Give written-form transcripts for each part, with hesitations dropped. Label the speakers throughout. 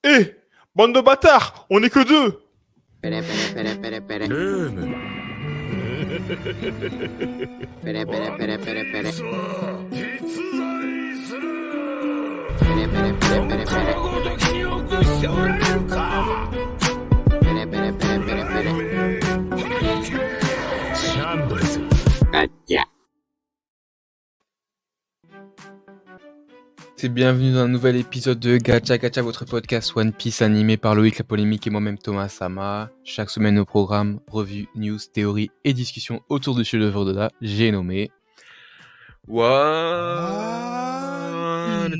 Speaker 1: Hé! Bande de bâtards! On est que deux!
Speaker 2: Pere, pere, pere, pere, pere.
Speaker 3: ルーム
Speaker 2: Pere, pere, pere, pere, pere.
Speaker 3: 実在する
Speaker 2: Pere, pere, pere, pere, pere.
Speaker 3: ごと記憶しておられるか
Speaker 2: Pere, pere, pere, pere, pere.
Speaker 3: シャンブルズ
Speaker 2: Gacha.
Speaker 4: C'est bienvenue dans un nouvel épisode de Gacha Gacha, votre podcast One Piece animé par Loïc La Polémique et moi-même Thomas Sama. Chaque semaine au programme, revues, news, théories et discussions autour du chef-d'œuvre d'Oda. J'ai nommé One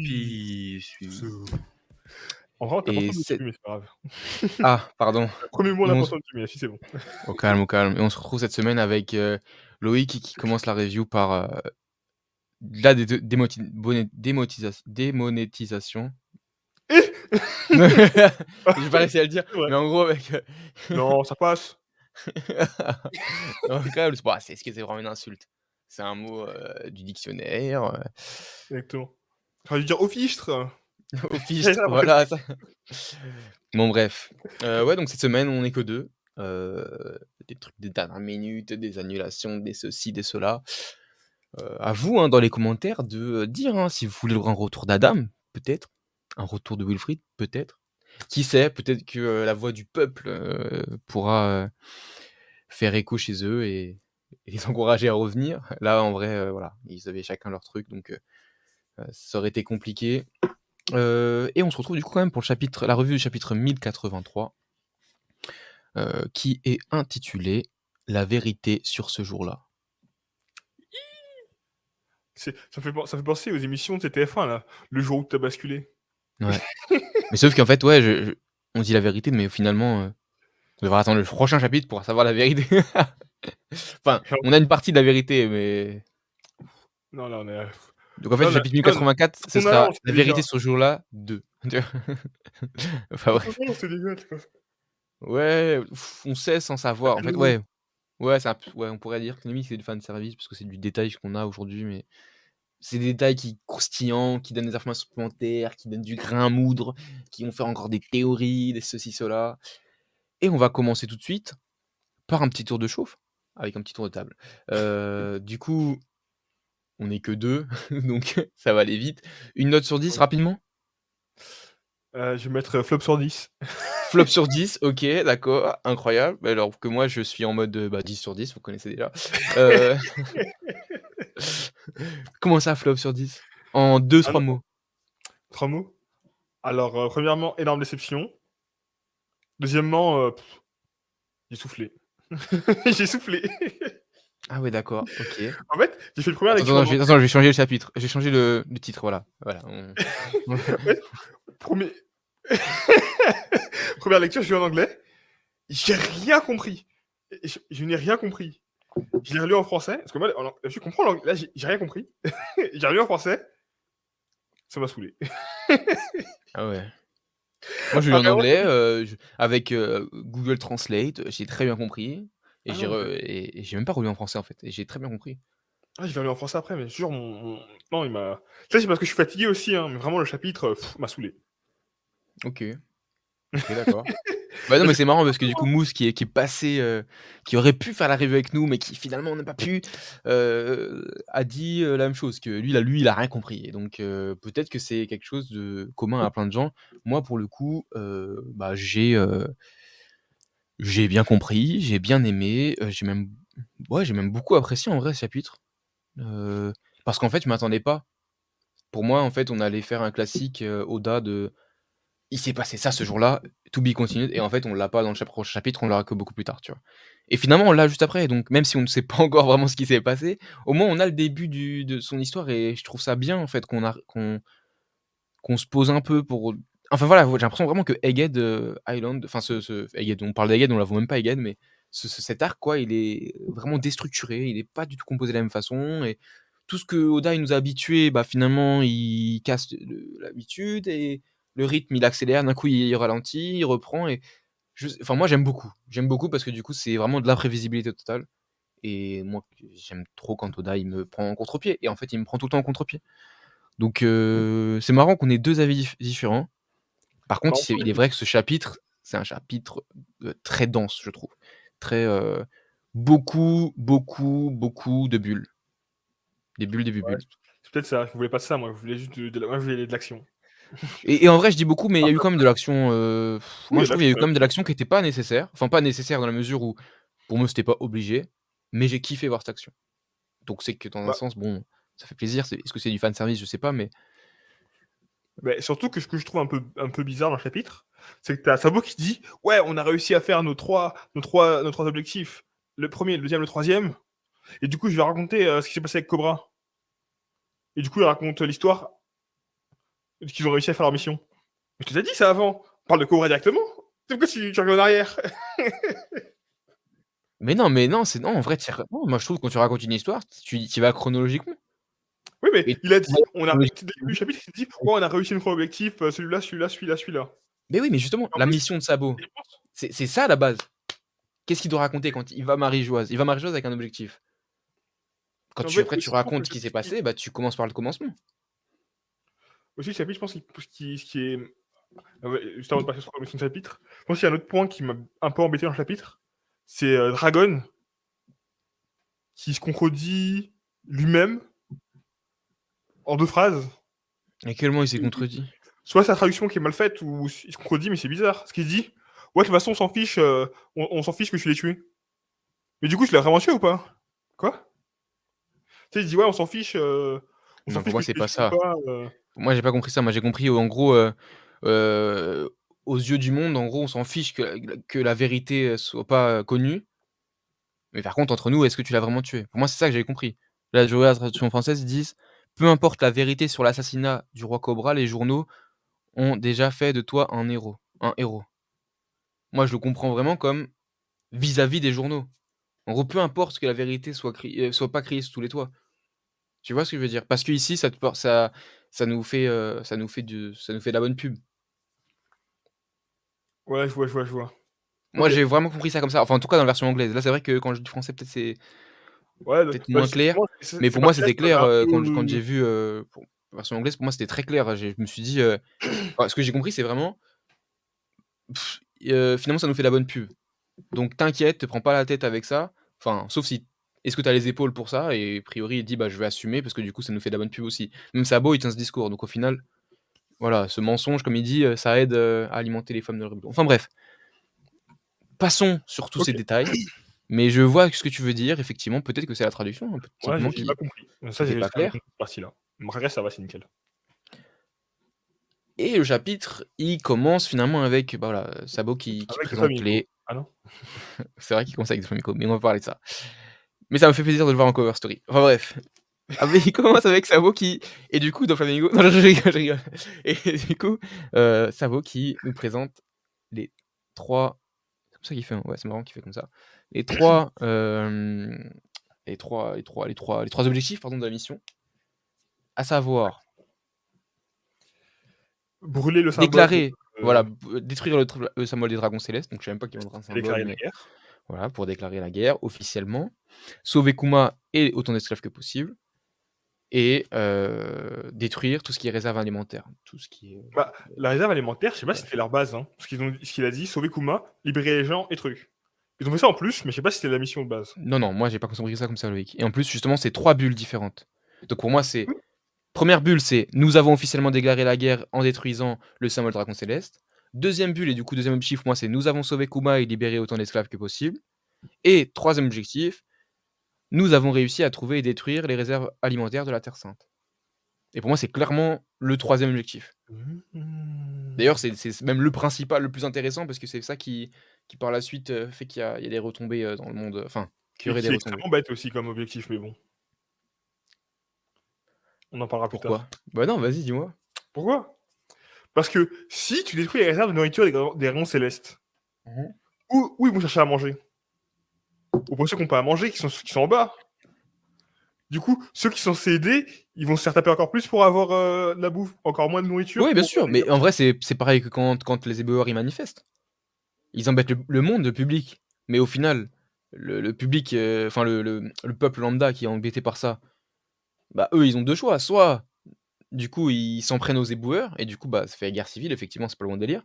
Speaker 4: Piece.
Speaker 1: En vrai, t'as pas
Speaker 4: Et
Speaker 1: entendu le
Speaker 4: c'est...
Speaker 1: début, mais c'est pas grave.
Speaker 4: Ah, pardon.
Speaker 1: Premier mot, on
Speaker 4: Et
Speaker 1: l'a
Speaker 4: on
Speaker 1: pas
Speaker 4: se-
Speaker 1: entendu, mais si c'est bon.
Speaker 4: Au calme, au calme. Et on se retrouve cette semaine avec Loïc qui commence la review par la démonétisation.
Speaker 1: Eh!
Speaker 4: J'ai pas réussi à le dire,
Speaker 1: Ouais.
Speaker 4: mais en gros avec...
Speaker 1: Non, ça passe.
Speaker 4: Non, quand même, est-ce que c'est vraiment une insulte? C'est un mot du dictionnaire,
Speaker 1: Exactement. J'aurais dû dire au fichtre.
Speaker 4: au fichtre, voilà. Ça. Bon, bref. Ouais, donc cette semaine, on est que deux. Des trucs des dernières minutes, des annulations, des ceci, des cela. À vous, hein, dans les commentaires, de dire hein, si vous voulez un retour d'Adam, peut-être. Un retour de Wilfried, peut-être. Qui sait, peut-être que la voix du peuple pourra faire écho chez eux et les encourager à revenir. Là, en vrai, voilà, ils avaient chacun leur truc, donc ça aurait été compliqué. Et on se retrouve du coup quand même pour la revue du chapitre 1083, qui est intitulé « La vérité sur ce jour-là ».
Speaker 1: Ça fait penser aux émissions de TF1, là. Le jour où t'as basculé.
Speaker 4: Ouais. Mais sauf qu'en fait, ouais, on dit la vérité, mais finalement, on devra attendre le prochain chapitre pour savoir la vérité. Enfin, on a une partie de la vérité, mais...
Speaker 1: Non, là, on est...
Speaker 4: Donc en fait,
Speaker 1: Là,
Speaker 4: le
Speaker 1: on a...
Speaker 4: chapitre 1084, ce
Speaker 1: On a là, on
Speaker 4: sera
Speaker 1: sait
Speaker 4: la
Speaker 1: déjà.
Speaker 4: vérité sur ce jour-là 2. Enfin bref.
Speaker 1: On sait déjà, tu vois.
Speaker 4: Ouais, on sait sans savoir. En fait,
Speaker 1: Allô.
Speaker 4: ouais, ouais, on pourrait dire que limite c'est du fan service parce que c'est du détail qu'on a aujourd'hui, mais c'est des détails qui croustillants, qui donnent des informations supplémentaires, qui donnent du grain à moudre, qui vont faire encore des théories, des ceci, cela. Et on va commencer tout de suite par un petit tour de chauffe, avec un petit tour de table. Du coup, on n'est que deux, donc ça va aller vite. Une note sur 10 rapidement?
Speaker 1: Je vais mettre flop sur 10.
Speaker 4: Flop sur 10, OK, d'accord, incroyable. Bah, alors que moi, je suis en mode, 10 sur 10, vous connaissez déjà. Heu, comment ça, flop sur 10? En
Speaker 1: Ah
Speaker 4: 2-3
Speaker 1: non,
Speaker 4: mots.
Speaker 1: 3 mots. Alors, premièrement, énorme déception. Deuxièmement, j'ai soufflé. J'ai soufflé.
Speaker 4: Ah ouais, d'accord, OK.
Speaker 1: En fait, j'ai fait le première
Speaker 4: Attends,
Speaker 1: lecture
Speaker 4: attends,
Speaker 1: en
Speaker 4: je vais
Speaker 1: anglais.
Speaker 4: attends, je vais changer le chapitre. Je vais changer le titre, voilà. Voilà,
Speaker 1: Ouais, premier... première lecture, je l'ai en anglais. J'ai rien compris. Je n'ai rien compris. Je l'ai relu en français, parce que moi, je comprends l'anglais. Là, j'ai rien compris. J'ai relu en français. Ça m'a saoulé.
Speaker 4: Ah ouais. Moi, je l'ai
Speaker 1: Ah,
Speaker 4: lu en
Speaker 1: vraiment,
Speaker 4: anglais, avec Google Translate, j'ai très bien compris et
Speaker 1: ah non,
Speaker 4: et j'ai même pas relu en français, en fait et j'ai très bien compris.
Speaker 1: je l'ai relu en français après, mais je jure, non, il m'a... Ça, c'est parce que je suis fatigué aussi, hein, mais vraiment, le chapitre m'a saoulé.
Speaker 4: OK. OK, d'accord. Bah, non, mais
Speaker 1: Parce que...
Speaker 4: c'est marrant parce que du coup, Mousse qui est passé, qui aurait pu faire la review avec nous, mais qui finalement n'a pas pu, a dit, la même chose, que lui, il a rien compris et donc peut-être que c'est quelque chose de commun à plein de gens. Moi, pour le coup, bah, j'ai bien compris, j'ai bien aimé, j'ai même beaucoup apprécié en vrai ce chapitre, parce qu'en fait, je m'attendais pas. Pour moi, en fait, on allait faire un classique, Oda de: «Il s'est passé ça ce jour-là, to be continued» et en fait, on l'a pas dans le prochain chapitre, on l'aura que beaucoup plus tard, tu vois? Et finalement, on l'a juste après, donc même si on ne sait pas encore vraiment ce qui s'est passé, au moins on a le début de son histoire et je trouve ça bien, en fait, qu'on se pose un peu pour enfin voilà, j'ai l'impression vraiment que Egghead, Island, enfin ce Egghead, on parle d'Egghead, on l'avoue même pas Egghead, mais cet arc quoi, il est vraiment déstructuré, il est pas du tout composé de la même façon et tout ce que Oda il nous a habitués, bah, finalement il casse l'habitude et le rythme il accélère, d'un coup il ralentit, il reprend et enfin moi j'aime beaucoup parce que du coup c'est vraiment de l'imprévisibilité totale et moi j'aime trop quand Oda il me prend en contre-pied et en fait il me prend tout le temps en contre-pied. Donc c'est marrant qu'on ait 2 avis différents. Par
Speaker 1: Bah,
Speaker 4: contre,
Speaker 1: en soi,
Speaker 4: il est vrai que ce chapitre, c'est un chapitre, très dense, je trouve. Très, beaucoup de bulles. Des bulles, des
Speaker 1: ouais,
Speaker 4: bulles.
Speaker 1: c'est peut-être ça. Je voulais pas de ça, moi. Je voulais juste moi, je voulais de l'action.
Speaker 4: Et en vrai, je dis beaucoup, mais il y
Speaker 1: Un
Speaker 4: a eu
Speaker 1: peu
Speaker 4: quand même de l'action,
Speaker 1: oui, il
Speaker 4: moi
Speaker 1: y a
Speaker 4: je
Speaker 1: de
Speaker 4: trouve il y a eu
Speaker 1: l'action, il y a
Speaker 4: quand même de
Speaker 1: l'action.
Speaker 4: l'action qui était pas nécessaire. Enfin pas nécessaire dans la mesure où, pour moi, c'était pas obligé, mais j'ai kiffé voir cette action. Donc c'est que dans un
Speaker 1: Bah,
Speaker 4: sens, bon, ça fait plaisir. Est-ce que c'est du fan service? Je sais pas, mais
Speaker 1: surtout que ce que je trouve un peu bizarre dans le chapitre, c'est que tu as Sabo qui dit: «Ouais, on a réussi à faire nos trois objectifs. Le premier, le deuxième, le troisième. Et du coup, je vais raconter, ce qui s'est passé avec Cobra». Et du coup, il raconte l'histoire qu'ils ont réussi à faire leur mission. Mais je t'ai déjà dit ça avant. Parle de Cobra directement. Pourquoi tu reviens en arrière?
Speaker 4: mais non, c'est non, en vrai, non, moi je trouve que quand tu racontes une histoire, tu vas chronologiquement
Speaker 1: Oui, mais
Speaker 4: et
Speaker 1: il a dit, on a
Speaker 4: chronologiquement.
Speaker 1: dès le début du chapitre, il dit: «Ouais, on a réussi notre objectif, celui-là, celui-là, celui-là, celui-là».
Speaker 4: Mais oui, mais justement,
Speaker 1: En
Speaker 4: la
Speaker 1: plus,
Speaker 4: mission de Sabo,
Speaker 1: je pense
Speaker 4: c'est ça la base. Qu'est-ce qu'il doit raconter quand il va à Marie-Joise? Il va à Marie-Joise avec un objectif. Quand
Speaker 1: en
Speaker 4: tu
Speaker 1: fait,
Speaker 4: après tu
Speaker 1: aussi,
Speaker 4: racontes ce qui s'est passé, bah, tu commences par le commencement.
Speaker 1: le chapitre, je pense qu'il ce qui est ouais, juste avant de passer sur la mission de chapitre, je pense qu'il y a un autre point qui m'a un peu embêté dans le chapitre, c'est, Dragon qui se contredit lui-même en 2 phrases.
Speaker 4: À quel moment il s'est contredit?
Speaker 1: Soit sa traduction qui est mal faite ou il se contredit, mais c'est bizarre. Ce qu'il dit: «Ouais, de toute façon, on s'en fiche, on s'en fiche que tu l'aies tué». Mais du coup, tu l'as vraiment tué ou pas? Quoi? Tu sais, il dit: «Ouais, on s'en
Speaker 4: Non, pour
Speaker 1: fiche
Speaker 4: moi,
Speaker 1: que tu
Speaker 4: c'est
Speaker 1: l'aies
Speaker 4: pas
Speaker 1: tué ou
Speaker 4: ça.
Speaker 1: pas,
Speaker 4: Moi, j'ai pas compris ça. Moi, j'ai compris, en gros, heu, aux yeux du monde, en gros, on s'en fiche que la vérité, soit pas, connue. Mais par contre, entre nous, est-ce que tu l'as vraiment tué? Pour moi, c'est ça que j'avais compris. Là, je regarde la traduction française, ils disent: «Peu importe la vérité sur l'assassinat du roi Cobra, les journaux ont déjà fait de toi un héros, un héros». Moi, je le comprends vraiment comme vis-à-vis des journaux. En gros, peu importe que la vérité soit pas criée sous tous les toits. Tu vois ce que je veux dire? Parce qu'ici, ça nous fait de la bonne pub.
Speaker 1: ouais, je vois, je vois, je vois».
Speaker 4: Moi,
Speaker 1: OK.
Speaker 4: j'ai vraiment compris ça comme ça. Enfin, en tout cas, dans la version anglaise. Là, c'est vrai que quand je dis français, peut-être c'est
Speaker 1: Ouais,
Speaker 4: peut-être moins clair.
Speaker 1: justement,
Speaker 4: Mais
Speaker 1: ces
Speaker 4: pour moi,
Speaker 1: parties-là
Speaker 4: c'était
Speaker 1: qui m'avaient
Speaker 4: clair,
Speaker 1: un
Speaker 4: quand
Speaker 1: peu
Speaker 4: j'ai vu, pour la version anglaise, pour moi, c'était très clair. Je me suis dit, ce que j'ai compris, c'est vraiment, finalement, ça nous fait de la bonne pub. Donc t'inquiète, te prends pas la tête avec ça. Enfin, sauf si est-ce que tu as les épaules pour ça? Et a priori, il dit: «Bah, je vais assumer parce que du coup, ça nous fait de la bonne pub aussi». Même Sabo, il tient ce discours. Donc au final, voilà, ce mensonge, comme il dit, ça aide, à alimenter les femmes de la rébellion. Enfin bref, passons sur tous
Speaker 1: OK.
Speaker 4: ces détails. Mais je vois ce que tu veux dire. Effectivement, peut-être que c'est la traduction, hein, peut
Speaker 1: Ouais,
Speaker 4: simplement
Speaker 1: j'ai pas
Speaker 4: qui
Speaker 1: compris. Ça,
Speaker 4: était pas
Speaker 1: j'ai jamais
Speaker 4: claire.
Speaker 1: compris cette partie-là. Après, ça va, c'est nickel.
Speaker 4: Et le chapitre, il commence finalement avec, bah, voilà, Sabo qui
Speaker 1: Avec des
Speaker 4: présente
Speaker 1: Famicom.
Speaker 4: les
Speaker 1: Ah non?
Speaker 4: c'est vrai qu'il commence avec des Famicom, mais on va parler de ça. Mais ça me fait plaisir de le voir en cover story. Enfin bref. Ah mais il commence avec Sabo qui et du coup dans Flamingo non je rigole, je rigole. Et du coup, Sabo qui nous présente les 3 c'est comme ça qu'il fait, hein? Ouais, c'est marrant qu'il fait comme ça. Les 3 les 3 objectifs pardon de la mission, à savoir
Speaker 1: Brûler le symbole,
Speaker 4: déclarer voilà,
Speaker 1: heu,
Speaker 4: détruire le symbole des dragons célestes, donc je sais même pas qu'il y a un symbole,
Speaker 1: déclarer la
Speaker 4: mais
Speaker 1: guerre.
Speaker 4: voilà, pour déclarer la guerre officiellement, sauver Kuma et autant d'esclaves que possible et détruire tout ce qui est réserve alimentaire, tout ce qui est,
Speaker 1: Bah, la réserve alimentaire, je sais pas si
Speaker 4: ouais.
Speaker 1: c'était leur base, hein. Ce qu'il a dit: «Sauver Kuma, libérer les gens et trucs». Ils ont fait ça en plus, mais je sais pas si c'était la mission de base.
Speaker 4: Non, non, moi j'ai pas compris ça comme ça, Loïc et en plus, justement, c'est 3 bulles différentes. Donc pour moi, c'est
Speaker 1: Oui.
Speaker 4: première bulle, c'est: «Nous avons officiellement déclaré la guerre en détruisant le symbole dragon céleste». Deuxième bulle et du coup, deuxième objectif, moi, c'est: «Nous avons sauvé Kuma et libéré autant d'esclaves que possible» et troisième objectif: «Nous avons réussi à trouver et détruire les réserves alimentaires de la Terre sainte» et pour moi, c'est clairement le troisième objectif. D'ailleurs,
Speaker 1: Mmh.
Speaker 4: c'est même le principal, le plus intéressant parce que c'est ça qui par la suite, fait il y a des retombées, dans le monde, enfin, qu'il y
Speaker 1: Et
Speaker 4: aurait des
Speaker 1: qui est
Speaker 4: retombées.
Speaker 1: extrêmement bête aussi comme objectif, mais bon, on en parlera plus tard.
Speaker 4: Pourquoi? Bah, non, vas-y, dis-moi?
Speaker 1: Pourquoi? Parce que si tu détruis les réserves de nourriture des dragons célestes,
Speaker 4: Mmh.
Speaker 1: où ils vont chercher à manger? Ou pour ceux qui ont pas à manger, qui sont en bas. Du coup, ceux qui sont censés aider, ils vont se faire taper encore plus pour avoir, de la bouffe, encore moins de nourriture
Speaker 4: Oui, bien
Speaker 1: pour,
Speaker 4: sûr,
Speaker 1: les
Speaker 4: mais en vrai, c'est pareil que quand les éboueurs, ils manifestent. Ils embêtent le monde, le public, mais au final, le public, enfin le peuple lambda qui est embêté par ça, bah, eux, ils ont 2 choix. Soit du coup, ils s'en prennent aux éboueurs et du coup, bah, ça fait la guerre civile, effectivement, c'est pas le bon délire.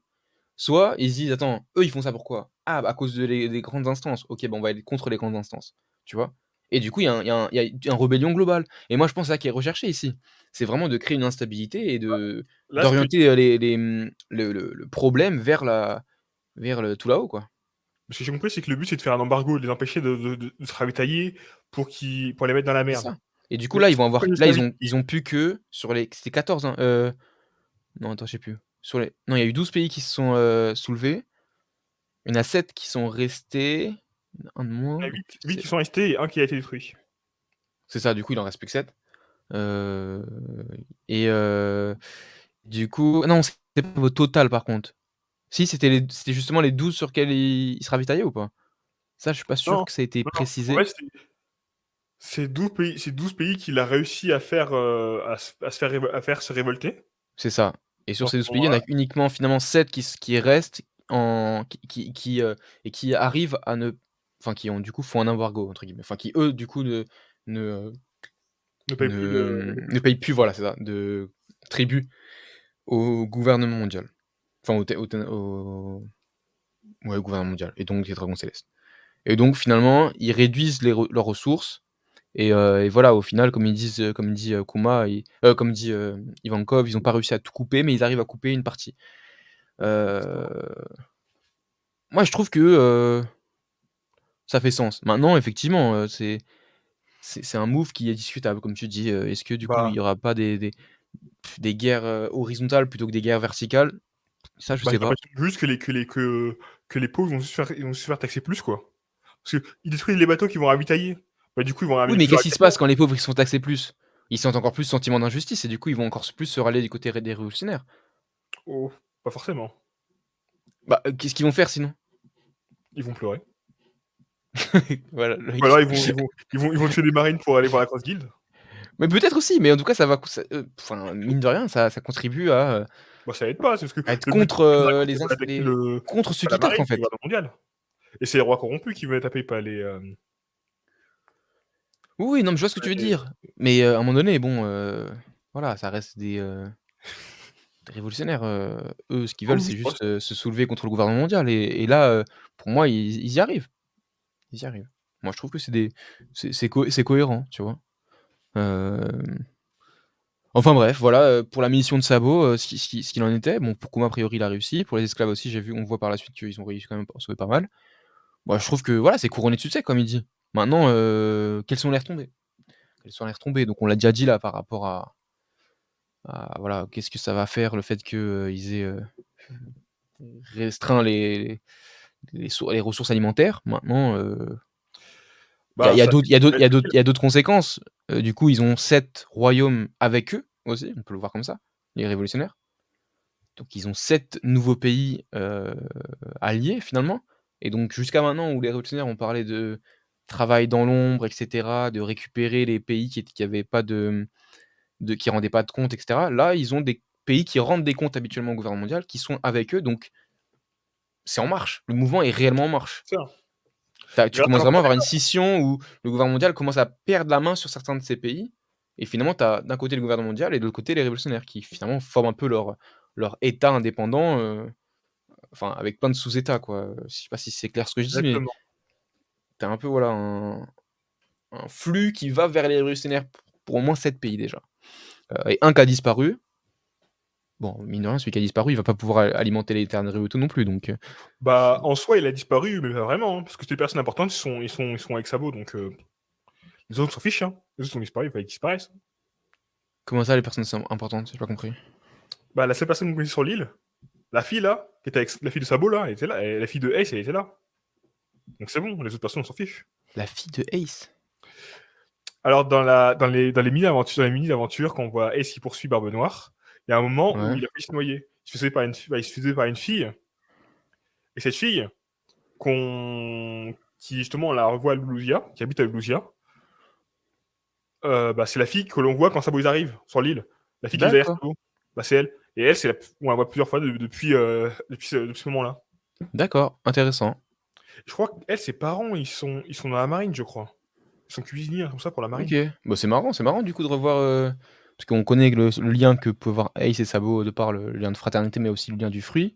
Speaker 4: Soit ils se disent: «Attends, eux, ils font ça pourquoi? Ah, bah, à cause des grandes instances. OK, bah, on va aller contre les grandes instances». Tu vois? Et du coup, il y a un rébellion globale et moi, je pense que c'est ça qui est recherché ici. C'est vraiment de créer une instabilité et
Speaker 1: Là,
Speaker 4: d'orienter, le problème vers le tout là-haut, quoi.
Speaker 1: ce que j'ai compris, c'est que le but, c'est de faire un embargo, de les empêcher de se ravitailler pour les mettre dans la
Speaker 4: C'est
Speaker 1: merde.
Speaker 4: ça et du coup,
Speaker 1: Mais
Speaker 4: là, ils vont avoir
Speaker 1: pourquoi
Speaker 4: là,
Speaker 1: l'esclavage?
Speaker 4: ils ont plus que sur les c'était 14, hein, non, attends, je sais plus. Sur les non, il y a eu 12 pays qui se sont, soulevés. Il y en a 7 qui sont restés. Il y en a 1 de
Speaker 1: Il
Speaker 4: moins,
Speaker 1: y en a
Speaker 4: donc
Speaker 1: 8
Speaker 4: c'est
Speaker 1: qui sont restés et un qui a été détruit.
Speaker 4: ça, du coup, il en reste plus que 7. Heu et du coup non, c'était pas au total, par contre. Si, c'était justement les 12 sur lesquels ils se ravitaillaient ou pas? Ça, je suis pas sûr
Speaker 1: Non,
Speaker 4: que ça ait été
Speaker 1: non, non. En
Speaker 4: précisé.
Speaker 1: fait, c'est 12 pays qu'il a réussi à faire, à faire se révolter.
Speaker 4: C'est ça et sur
Speaker 1: Dans ce
Speaker 4: ces 12 pays, il y en
Speaker 1: moment-là,
Speaker 4: a uniquement finalement 7 qui restent en et qui arrivent à ne enfin qui ont du coup «font un embargo» entre guillemets, enfin qui eux du coup ne,
Speaker 1: ne paye plus les
Speaker 4: ne payent plus, voilà, c'est ça, de tribut au gouvernement mondial. Enfin ouais, au gouvernement mondial et donc les dragons célestes et donc finalement, ils réduisent leurs ressources et voilà, au final, comme dit, Kuma, comme dit, Ivankov, ils ont pas réussi à tout couper, mais ils arrivent à couper une partie. Heu, moi, je trouve que, ça fait sens. Maintenant, effectivement, c'est un move qui est discutable, comme tu dis, est-ce que du coup, il
Speaker 1: bah
Speaker 4: y aura pas des guerres, horizontales plutôt que des guerres verticales? Ça, je
Speaker 1: j'ai
Speaker 4: sais pas.
Speaker 1: l'impression juste que les pauvres ils vont se faire taxer plus, quoi. Parce qu'ils détruisent les bateaux qui vont ravitailler. Bah, du coup, ils vont
Speaker 4: Oui,
Speaker 1: ramener
Speaker 4: mais
Speaker 1: plus de
Speaker 4: qu'est-ce qui se passe
Speaker 1: ravitaillement.
Speaker 4: quand les pauvres, ils sont taxés plus? Ils sentent encore plus ce sentiment d'injustice et du coup, ils vont encore plus se rallier du côté des révolutionnaires.
Speaker 1: Oh, pas forcément.
Speaker 4: Bah, qu'est-ce qu'ils vont faire sinon?
Speaker 1: Ils vont pleurer.
Speaker 4: Voilà,
Speaker 1: Ou alors
Speaker 4: Loïc.
Speaker 1: ils vont tuer des marines pour aller voir la Cross Guild.
Speaker 4: Mais peut-être aussi, mais en tout cas, enfin, mine de rien, ça contribue
Speaker 1: Bah, ça aide pas, c'est parce que
Speaker 4: à être
Speaker 1: le but
Speaker 4: contre,
Speaker 1: du dragon, c'est pas d'attaquer
Speaker 4: contre
Speaker 1: c'est
Speaker 4: ceux
Speaker 1: pas la
Speaker 4: qui tapent,
Speaker 1: marine,
Speaker 4: en
Speaker 1: c'est le
Speaker 4: fait.
Speaker 1: gouvernement mondial. Et c'est les rois corrompus qui veulent taper, pas
Speaker 4: Oui, oui, non, mais je vois ce que tu veux
Speaker 1: les
Speaker 4: dire. Mais, à un moment donné, bon, voilà, ça reste des révolutionnaires, eux, ce qu'ils
Speaker 1: ah
Speaker 4: veulent,
Speaker 1: oui, oui,
Speaker 4: c'est
Speaker 1: je pense.
Speaker 4: juste, se soulever contre le gouvernement mondial et là, pour moi, ils y arrivent. Ils y arrivent. Moi, je trouve que c'est cohérent, tu vois? Hem, enfin bref, voilà, pour la mission de Sabo, ce qu'il en était. Bon, pour Kuma, a priori, il a réussi. Pour les esclaves aussi, on voit par la suite qu'ils ont réussi quand même à en sauver pas mal. Moi, je trouve que, voilà, c'est couronné de succès, comme il dit. Maintenant, quelles sont les retombées? Quelles sont les retombées? Donc on l'a déjà dit là par rapport voilà, qu'est-ce que ça va faire le fait qu'ils aient, restreint les ressources alimentaires. Maintenant,
Speaker 1: Bah, ça
Speaker 4: il y a d'autres conséquences. Du coup, ils ont 7 royaumes avec eux aussi, on peut le voir comme ça, les révolutionnaires. Donc ils ont 7 nouveaux pays, alliés finalement et donc jusqu'à maintenant où les révolutionnaires ont parlé de travail dans l'ombre et cetera, de récupérer les pays qui avaient pas qui rendaient pas de comptes et cetera. Là, ils ont des pays qui rendent des comptes habituellement au gouvernement mondial, qui sont avec eux, donc c'est en marche. Le mouvement est réellement en marche.
Speaker 1: c'est ça.
Speaker 4: Tu
Speaker 1: Grâce à
Speaker 4: commences vraiment à avoir une
Speaker 1: l'entrepreneuriat.
Speaker 4: scission où le gouvernement mondial commence à perdre la main sur certains de ces pays et finalement tu as d'un côté le gouvernement mondial et de l'autre côté les révolutionnaires qui finalement forment un peu leur État indépendant, enfin avec plein de sous-États quoi. Je sais pas si c'est clair ce que je dis, mais
Speaker 1: Exactement.
Speaker 4: tu as un peu voilà un flux qui va vers les révolutionnaires pour au moins 7 pays déjà. Et un qui a disparu. Bon, mine de rien, celui qui a disparu, il va pas pouvoir alimenter les terres de non plus, donc
Speaker 1: Bah, en soi, il a disparu, mais pas vraiment, hein, parce que toutes les personnes importantes, ils sont avec Sabo, donc les autres s'en fichent, hein. Les autres ont disparu, il fallait qu'ils disparaissent.
Speaker 4: comment ça les personnes sont importantes? J'ai pas compris.
Speaker 1: Bah, la seule personne qu'on connaît sur l'île, la fille là, qui était avec la fille de Sabo là, elle était là, et la fille de Ace, elle était là. Donc c'est bon, les autres personnes, on s'en fiche.
Speaker 4: La fille de Ace?
Speaker 1: Alors, dans les mini-aventures, quand on voit Ace qui poursuit Barbe Noire, il y a un moment où
Speaker 4: Ouais,
Speaker 1: il a failli se noyer. Il se faisait par une fille, et cette fille, qui justement, on la revoit à Loulousia, qui habite à Loulousia, bah, c'est la fille que l'on voit quand Sabo ils arrivent sur l'île. La fille qui est derrière
Speaker 4: d'accord,
Speaker 1: Sabo, bah, c'est elle. Et elle, on la voit plusieurs fois depuis ce moment-là.
Speaker 4: d'accord, intéressant.
Speaker 1: Je crois qu'elle, ses parents, ils sont dans la marine, je crois. Ils sont cuisiniers, comme ça, pour la
Speaker 4: OK.
Speaker 1: marine.
Speaker 4: Bah, c'est marrant du coup de revoir, parce qu'on connaît le lien que peut avoir Ace et Sabo de par le lien de fraternité, mais aussi le lien du fruit.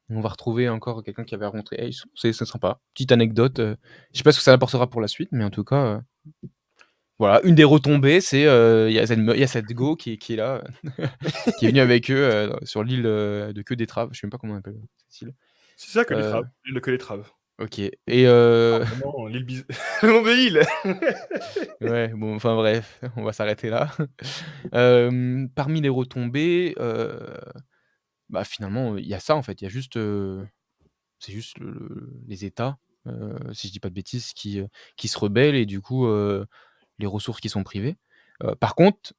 Speaker 4: On va retrouver encore quelqu'un qui avait rencontré Ace. C'est sympa. Petite anecdote. Je sais pas ce que ça apportera pour la suite, mais en tout cas, voilà, une des retombées, c'est il y a cette go qui est là, qui est venue avec eux sur l'île de Queue d'Étrave. Je sais même pas comment on appelle cette île.
Speaker 1: C'est ça que les
Speaker 4: Euh,
Speaker 1: traves. Le que les traves.
Speaker 4: ok. Et
Speaker 1: Non, l'île le nom de l'île.
Speaker 4: ouais, bon, enfin bref, on va s'arrêter là. Parmi les retombées, bah finalement, il y a ça en fait. Il y a juste, c'est juste les États, si je dis pas de bêtises, qui se rebellent et du coup, les ressources qui sont privées. Par contre,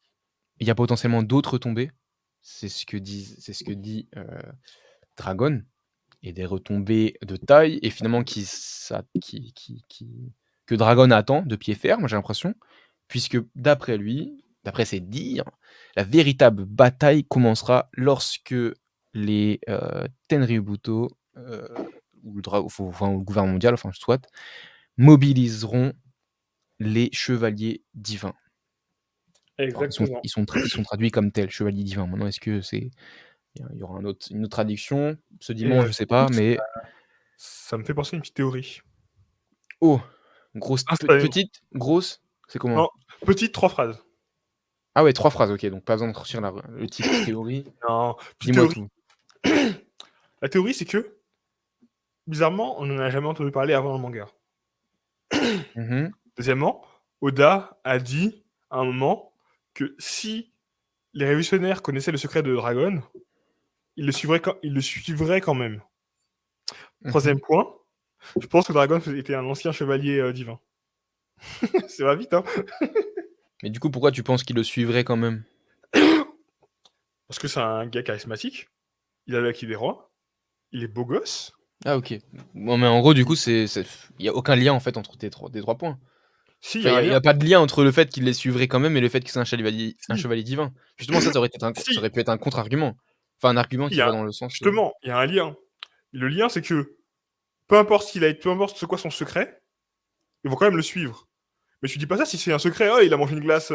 Speaker 4: il y a potentiellement d'autres tombées. C'est ce que dit Dragon, et des retombées de taille et finalement que Dragon attend de pied ferme, j'ai l'impression, puisque d'après lui, d'après ses dires, la véritable bataille commencera lorsque les Tenryubuto ou le gouvernement mondial, enfin soit, mobiliseront les chevaliers divins. Alors,
Speaker 1: Exactement.
Speaker 4: ils sont traduits comme tels, chevaliers divins. Maintenant, est-ce que c'est il y aura une autre traduction ce
Speaker 1: Et
Speaker 4: dimanche, je sais pas,
Speaker 1: écoute,
Speaker 4: mais
Speaker 1: ça me fait penser à une petite théorie.
Speaker 4: oh, grosse,
Speaker 1: Instantanément.
Speaker 4: petite, grosse, c'est comment?
Speaker 1: Non, petite 3 phrases.
Speaker 4: Ah ouais, 3 phrases, OK, donc pas besoin de sortir le titre, théorie.
Speaker 1: Non, petite
Speaker 4: Dis-moi
Speaker 1: théorie.
Speaker 4: tout.
Speaker 1: La théorie, c'est que, bizarrement, on n'en a jamais entendu parler avant dans le manga.
Speaker 4: Mmh.
Speaker 1: Deuxièmement, Oda a dit à un moment que si les révolutionnaires connaissaient le secret de Dragon, ils le suivraient quand même.
Speaker 4: Mmh.
Speaker 1: Troisième point, je pense que Dragon était un ancien chevalier divin. Ça va vite, hein.
Speaker 4: Mais du coup, pourquoi tu penses qu'il le suivrait quand même?
Speaker 1: Parce que c'est un gars charismatique, il a l'acquis des rois, il est beau gosse.
Speaker 4: Ah OK. Bon, mais en gros, du coup, il y a aucun lien, en fait, entre tes 3 points.
Speaker 1: Si, il y
Speaker 4: Enfin,
Speaker 1: a un
Speaker 4: il y
Speaker 1: lien.
Speaker 4: a pas de lien entre le fait qu'il les suivrait quand même et le fait que c'est un
Speaker 1: Si,
Speaker 4: chevalier divin. Justement, ça aurait été ça
Speaker 1: si,
Speaker 4: aurait pu être un contre-argument. Enfin, un argument
Speaker 1: il y
Speaker 4: qui va
Speaker 1: a
Speaker 4: dans le sens,
Speaker 1: justement, il y a un lien. Le lien, c'est que peu importe peu importe c'est quoi son secret, ils vont quand même le suivre. Mais tu dis pas ça si c'est un secret. Oh, il a mangé une glace.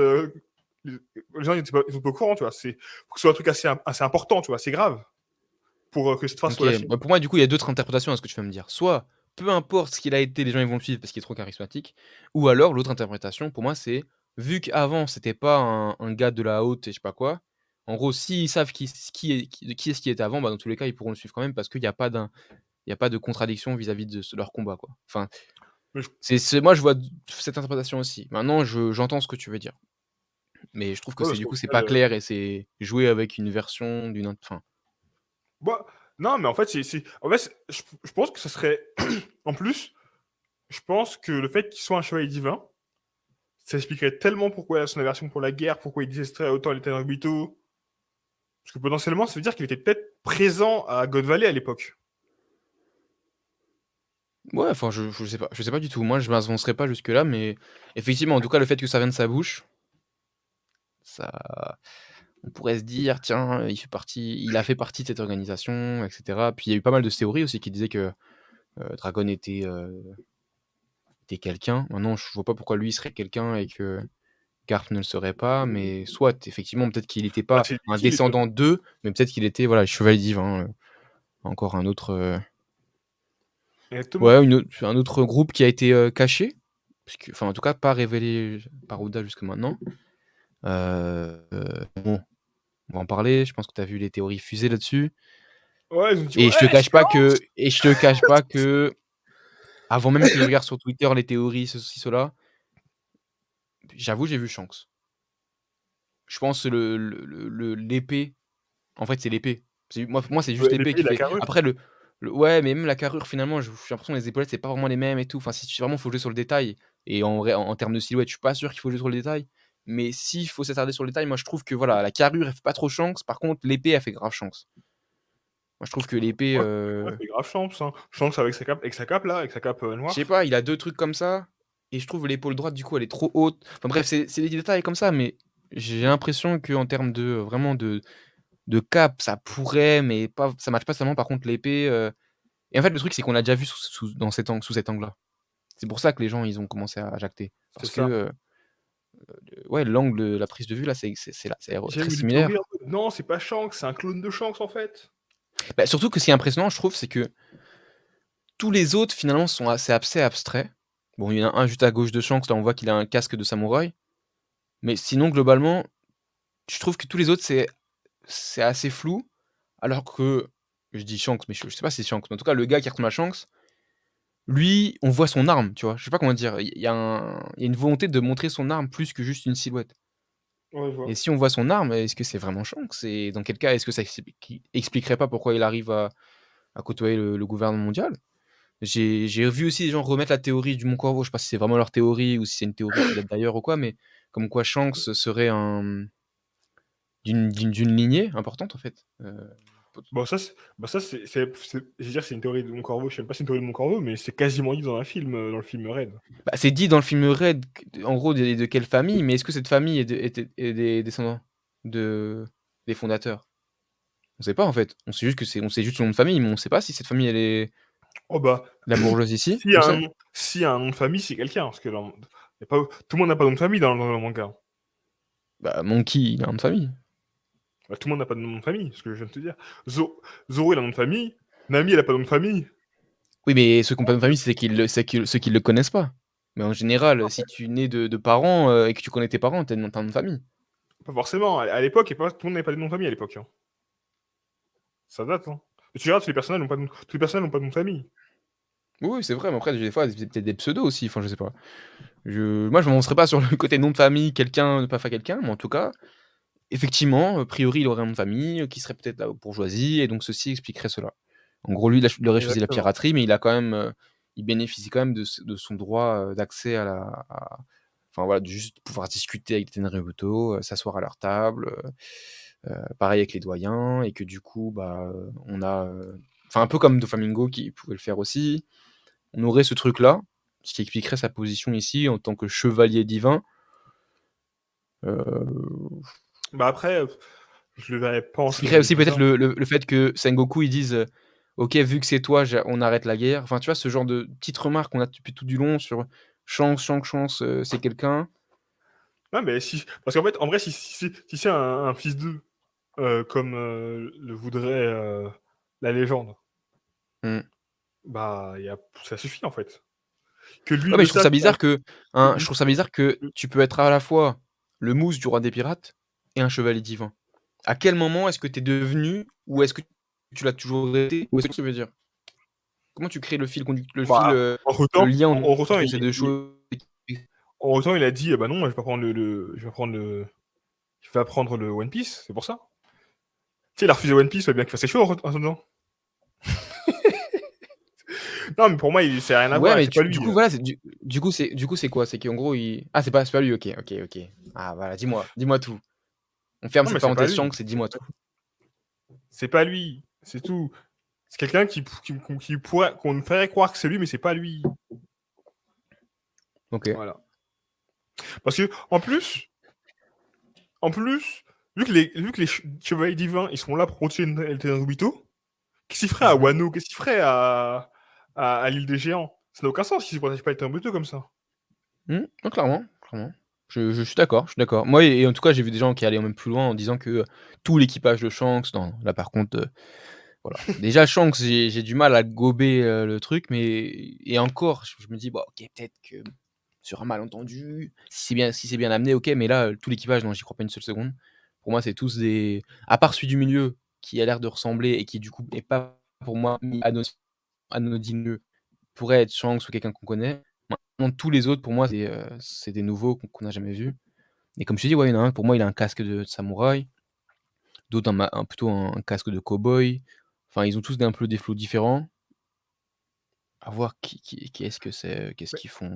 Speaker 1: Les gens, ils sont pas au courant, tu vois. C'est faut que ce soit un truc assez important, tu vois. C'est grave pour que cette phrase
Speaker 4: OK,
Speaker 1: soit lâchée.
Speaker 4: bah, pour moi, du coup, il y a d'autres interprétations à ce que tu vas me dire. Soit, peu importe ce qu'il a été, les gens ils vont le suivre parce qu'il est trop charismatique, ou alors l'autre interprétation pour moi, c'est vu qu'avant c'était pas un gars de la haute et je sais pas quoi, en gros, s'ils savent qui est-ce qui était avant, bah, dans tous les cas, ils pourront le suivre quand même parce qu'il y a pas il y a pas de contradiction vis-à-vis de leur combat, quoi. Enfin,
Speaker 1: Mais je-
Speaker 4: moi, je vois cette interprétation aussi. Maintenant, j'entends ce que tu veux dire, mais je trouve que
Speaker 1: ouais,
Speaker 4: c'est
Speaker 1: parce
Speaker 4: du
Speaker 1: qu'au
Speaker 4: coup, c'est
Speaker 1: final,
Speaker 4: pas clair et c'est jouer avec une version enfin,
Speaker 1: bah, non, mais en fait, je pense que ça serait. En plus, je pense que le fait qu'il soit un chevalier divin, ça expliquerait tellement pourquoi son aversion pour la guerre, pourquoi il détesterait autant les Tenryubito. Parce que potentiellement, ça veut dire qu'il était peut-être présent à God Valley à l'époque.
Speaker 4: ouais, enfin, je sais pas du tout. Moi, je m'avancerai pas jusque-là, mais effectivement, en tout cas, le fait que ça vienne de sa bouche, ça on pourrait se dire: «Tiens, il a fait partie de cette organisation» et cetera. Puis il y a eu pas mal de théories aussi qui disaient que, Dragon était quelqu'un. Maintenant, je vois pas pourquoi lui, il serait quelqu'un et que Garp ne le serait pas, mais soit effectivement, peut-être qu'il était
Speaker 1: Bah,
Speaker 4: pas
Speaker 1: c'est
Speaker 4: un
Speaker 1: qui les
Speaker 4: descendant d'eux, mais peut-être qu'il était, voilà, chevalier divin, encore un autre,
Speaker 1: Exactement.
Speaker 4: ouais, un autre groupe qui a été, caché, puisque enfin, en tout cas, pas révélé par Oda jusque maintenant. Bon, on va en parler, je pense que tu as vu les théories fusées là-dessus
Speaker 1: Ouais, ils ont dit
Speaker 4: et
Speaker 1: ouais,
Speaker 4: je te cache pas
Speaker 1: silence.
Speaker 4: que avant même que je regarde sur Twitter les théories, ceci, cela, j'avoue, j'ai vu Shanks. Je pense l'épée, en fait, c'est l'épée. Moi, c'est juste
Speaker 1: Ouais,
Speaker 4: l'épée
Speaker 1: l'épée,
Speaker 4: qui
Speaker 1: la
Speaker 4: fait
Speaker 1: carrure.
Speaker 4: après ouais, mais même la carrure finalement, j'ai l'impression que les épaulettes, c'est pas vraiment les mêmes et tout. Enfin, si tu vraiment, faut jouer sur le détail et en vrai, en termes de silhouette, je suis pas sûr qu'il faut jouer sur le détail, mais s'il faut s'attarder sur le détail, moi, je trouve que voilà, la carrure, elle fait pas trop Shanks, par contre, l'épée, elle fait grave Shanks. Moi, je trouve que l'épée,
Speaker 1: Ouais, c'est grave Champs, hein. Champs avec sa cape là, avec sa cape
Speaker 4: je sais
Speaker 1: noire.
Speaker 4: pas, il a 2 trucs comme ça et je trouve l'épaule droite, du coup, elle est trop haute. Enfin bref, c'est des détails comme ça, mais j'ai l'impression qu'en termes de, vraiment de cap, ça pourrait, mais pas ça matche pas seulement par contre l'épée, et en fait, le truc, c'est qu'on l'a déjà vu sous cet angle-là. C'est pour ça que les gens, ils ont commencé à jacter.
Speaker 1: C'est
Speaker 4: Parce que,
Speaker 1: ça.
Speaker 4: ouais, l'angle de la prise de vue là, c'est là, c'est
Speaker 1: J'ai
Speaker 4: très
Speaker 1: eu des théories
Speaker 4: similaire.
Speaker 1: en mode: «Non, c'est pas Shanks, c'est un clone de Shanks, en fait».
Speaker 4: Bah, surtout que ce qui est impressionnant, je trouve, c'est que tous les autres finalement sont assez abstraits. Bon, il y en a un juste à gauche de Shanks, là on voit qu'il a un casque de samouraï, mais sinon globalement, je trouve que tous les autres c'est assez flou, alors que je dis Shanks, mais je sais pas si c'est Shanks, mais en tout cas le gars qui ressemble à Shanks, lui, on voit son arme, tu vois? Je sais pas comment dire, il y a une volonté de montrer son arme plus que juste une silhouette.
Speaker 1: Ouais, je
Speaker 4: Et
Speaker 1: vois.
Speaker 4: si on voit son arme, est-ce que c'est vraiment Shanks? Et dans quel cas, est-ce que ça expliquerait pas pourquoi il arrive à côtoyer le gouvernement mondial? J'ai vu aussi des gens remettre la théorie du Mont Corvo, je sais pas si c'est vraiment leur théorie ou si c'est une théorie qui date d'ailleurs ou quoi, mais comme quoi Shanks serait d'une lignée importante en fait, pot
Speaker 1: Je veux dire, c'est une théorie de mon corbeau. Je sais même pas si c'est une théorie de mon corbeau, mais c'est quasiment dit dans le film Red.
Speaker 4: bah, c'est dit dans le film Red q en gros de quelle famille, mais est-ce que cette famille est des descendants de des fondateurs? On sait pas en fait. On sait juste le nom de famille, mais on sait pas si cette famille elle est
Speaker 1: Oh bah,
Speaker 4: la bourgeoisie ici,
Speaker 1: s'il y
Speaker 4: on
Speaker 1: a un
Speaker 4: sait?
Speaker 1: nom s'il y a un nom de famille, c'est quelqu'un, parce que dans y a pas tout le monde n'a pas de nom de famille dans le manga.
Speaker 4: Bah, Monkey, il a un nom de famille.
Speaker 1: Bah, tout le monde n'a pas de nom de famille, ce que je viens de te dire. Zoro, il a un nom de famille, Nami, elle a pas de nom de famille.
Speaker 4: Oui, mais ceux qui ont pas de famille, c'est ceux qui le connaissent pas. Mais en général, si tu nais de parents, et que tu connais tes parents, tu as un nom de famille.
Speaker 1: Pas forcément, à l'époque, y a pas tout le monde n'avait pas de nom de famille à l'époque, hein. Ça date, hein. Tu regardes, tous les personnages n'ont pas de nom de famille.
Speaker 4: Oui, oui, c'est vrai, mais après, des fois, c'est peut-être des pseudos aussi, enfin, je sais pas. Moi, je me m'avancerai pas sur le côté nom de famille, quelqu'un, ne pas faire quelqu'un, mais en tout cas, effectivement, a priori, il aurait un nom de famille, qui serait peut-être la bourgeoisie et donc ceci expliquerait cela. En gros, lui, il aurait choisi la
Speaker 1: Exactement.
Speaker 4: piraterie, mais il a quand même, il bénéficie quand même de son droit, d'accès enfin, voilà, de juste pouvoir discuter avec des Naruto, s'asseoir à leur table, pareil avec les doyens et que du coup, bah, on a, enfin, un peu comme Doflamingo qui pouvait le faire aussi. On aurait ce truc-là, ce qui expliquerait sa position ici en tant que chevalier divin. Heu,
Speaker 1: Bah, après, je le verrais pas en
Speaker 4: expliquerait
Speaker 1: chevalier
Speaker 4: aussi peut-être
Speaker 1: divin.
Speaker 4: le fait que Sengoku, ils disent, «OK, vu que c'est toi, on arrête la guerre». Enfin, tu vois, ce genre de petites remarques qu'on a depuis tout du long sur Chance, c'est quelqu'un.
Speaker 1: Ouais, mais si parce qu'en fait, en vrai, si c'est un fils d'eux, comme, le voudrait, la légende,
Speaker 4: Mmh.
Speaker 1: bah, ça suffit, en fait. Que lui,
Speaker 4: Ouais,
Speaker 1: il
Speaker 4: mais
Speaker 1: le sache,
Speaker 4: je trouve ça bizarre que tu peux être à la fois le mousse du roi des pirates et un chevalier divin. À quel moment est-ce que tu es devenu ou est-ce que tu l'as toujours été? Ou est-ce que tu veux dire? Comment tu crées
Speaker 1: bah,
Speaker 4: le lien
Speaker 1: entre-temps,
Speaker 4: entre ces 2 choses?
Speaker 1: entre-temps, il a dit: «Bah, non, je vais apprendre le One Piece», c'est pour ça. Tu sais, il a refusé One Piece, fallait bien qu'il fasse ses choses en attendant. Non, mais pour moi, ça a rien à
Speaker 4: Ouais,
Speaker 1: voir,
Speaker 4: mais
Speaker 1: c'est pas
Speaker 4: du
Speaker 1: lui.
Speaker 4: coup, voilà, du coup, c'est quoi? C'est qu'en gros, c'est pas lui, OK, OK, OK. Ah voilà, dis-moi tout. On ferme
Speaker 1: Non, mais
Speaker 4: cette
Speaker 1: c'est pas
Speaker 4: parenthèse
Speaker 1: lui.
Speaker 4: Shanks et dis-moi tout.
Speaker 1: C'est pas lui, c'est tout. C'est quelqu'un qui pourrait qu'on nous ferait croire que c'est lui, mais c'est pas lui.
Speaker 4: OK.
Speaker 1: Voilà. Parce que en plus, vu que les chevaliers divins, ils sont là pour protéger El Tenryubito, qu'est-ce qu'ils feraient à
Speaker 4: Mmh.
Speaker 1: Wano? Qu'est-ce qu'ils feraient à l'île des géants? Ça n'a aucun sens s'ils ne protègent pas El Tenryubito comme ça.
Speaker 4: Mmh. Non, clairement, clairement. Je suis d'accord, je suis d'accord. Moi et en tout cas, j'ai vu des gens qui allaient même plus loin en disant que, tout l'équipage de Shanks non, là par contre, voilà. Déjà Shanks, j'ai du mal à gober, le truc, mais et encore, je me dis: «Bon OK, peut-être que sur un malentendu, si c'est bien amené, OK», mais là, tout l'équipage, non, j'y crois pas une seule seconde. Pour moi, c'est tous des à part celui du milieu qui a l'air de ressembler et qui du coup est pas pour moi anodineux, pourrait être Shanks ou quelqu'un qu'on connaît. Maintenant tous les autres pour moi c'est des nouveaux qu'on n'a jamais vus et comme je t'ai dit, ouais, il y en a un pour moi il a un casque de samouraï, d'autres plutôt un casque de cow-boy. Enfin, ils ont tous un peu des flots différents. À voir qui est-ce que c'est, qu'est-ce
Speaker 1: Mais
Speaker 4: qu'ils font,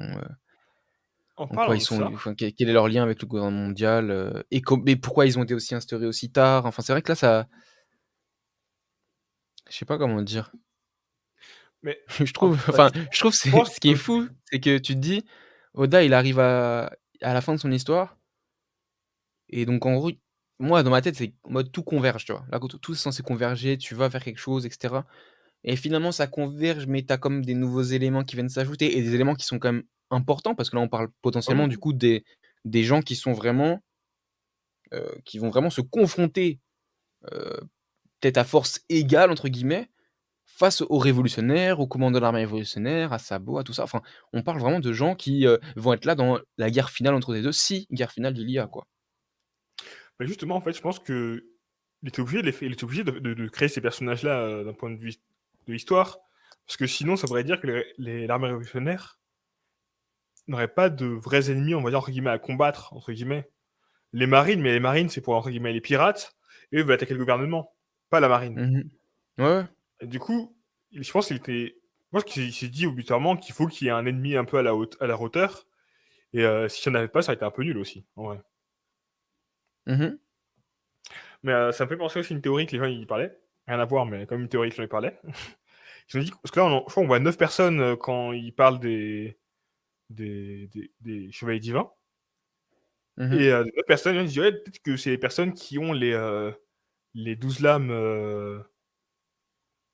Speaker 1: en
Speaker 4: en quoi
Speaker 1: parlant
Speaker 4: ils
Speaker 1: de
Speaker 4: sont
Speaker 1: ça,
Speaker 4: enfin, quel est leur lien avec le gouvernement mondial, et pourquoi ils ont été aussi instaurés aussi tard? Enfin, c'est vrai que là ça je sais pas comment dire.
Speaker 1: mais
Speaker 4: Je trouve
Speaker 1: bah,
Speaker 4: enfin, je trouve
Speaker 1: je pense
Speaker 4: ce qui est
Speaker 1: que
Speaker 4: fou, c'est que tu te dis: Oda il arrive à la fin de son histoire et donc en gros, moi dans ma tête, c'est en mode tout converge, tu vois? Là, tout est censé converger, tu vas vers quelque chose et cetera et finalement ça converge, mais tu as comme des nouveaux éléments qui viennent s'ajouter et des éléments qui sont quand même importants parce que là, on parle
Speaker 1: ah oui,
Speaker 4: potentiellement du
Speaker 1: oui.
Speaker 4: coup des des gens qui sont vraiment, qui vont vraiment se confronter, heu, peut-être «à force égale» entre guillemets, face aux révolutionnaires, aux commandants de l'armée révolutionnaire, à Sabot, à tout ça. Enfin, on parle vraiment de gens qui, vont être là dans la guerre finale entre les 2, si guerre finale il y a, quoi.
Speaker 1: Bah, justement, en fait, je pense qu'il était obligé il était obligé de créer ces personnages-là, d'un point de vue de l'histoire, parce que sinon ça voudrait dire que l'armée révolutionnaire n'aurait pas de vrais ennemis, on va dire, entre guillemets, «à combattre», entre guillemets. Les marines, mais les marines, c'est pour, entre guillemets, les pirates, et eux veulent attaquer le gouvernement, pas la marine.
Speaker 4: Mmh. Ouais, ouais.
Speaker 1: Et du coup, je pense qu'il était... Moi, il s'est dit au bout d'un moment qu'il faut qu'il y ait un ennemi un peu à la hauteur, et s'il n'y en avait pas, ça aurait été un peu nul aussi, en vrai.
Speaker 4: Mmh.
Speaker 1: Mais ça me fait penser aussi à une théorie que les gens y parlaient. Rien à voir, mais comme une théorie que les gens y parlaient. Ils ont dit, parce que là, je crois qu'on voit 9 personnes quand ils parlent des chevaliers divins.
Speaker 4: Mmh.
Speaker 1: Et 9 personnes, ils disent, ouais, peut-être que c'est les personnes qui ont les 12 lames,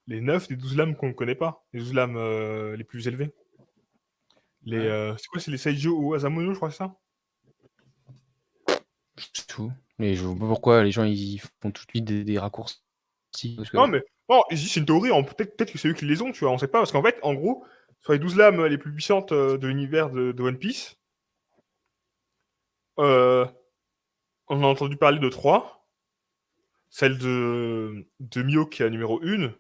Speaker 1: les 9 des 12 lames qu'on ne connaît pas. Les 12 lames les plus élevées.
Speaker 4: Ouais.
Speaker 1: C'est quoi, c'est les Seijo ou Asamono, je crois, c'est ça?
Speaker 4: C'est tout. Mais je vois pas pourquoi les gens ils font tout de suite des raccourcis parce
Speaker 1: Non,
Speaker 4: que
Speaker 1: mais non, je dis, c'est une théorie, peut-être que c'est eux qui les ont, tu vois, on sait pas, parce qu'en fait, en gros, sur les 12 lames les plus puissantes de l'univers de One Piece, euh, on a entendu parler de 3. Celle de Mio qui est la numéro 1.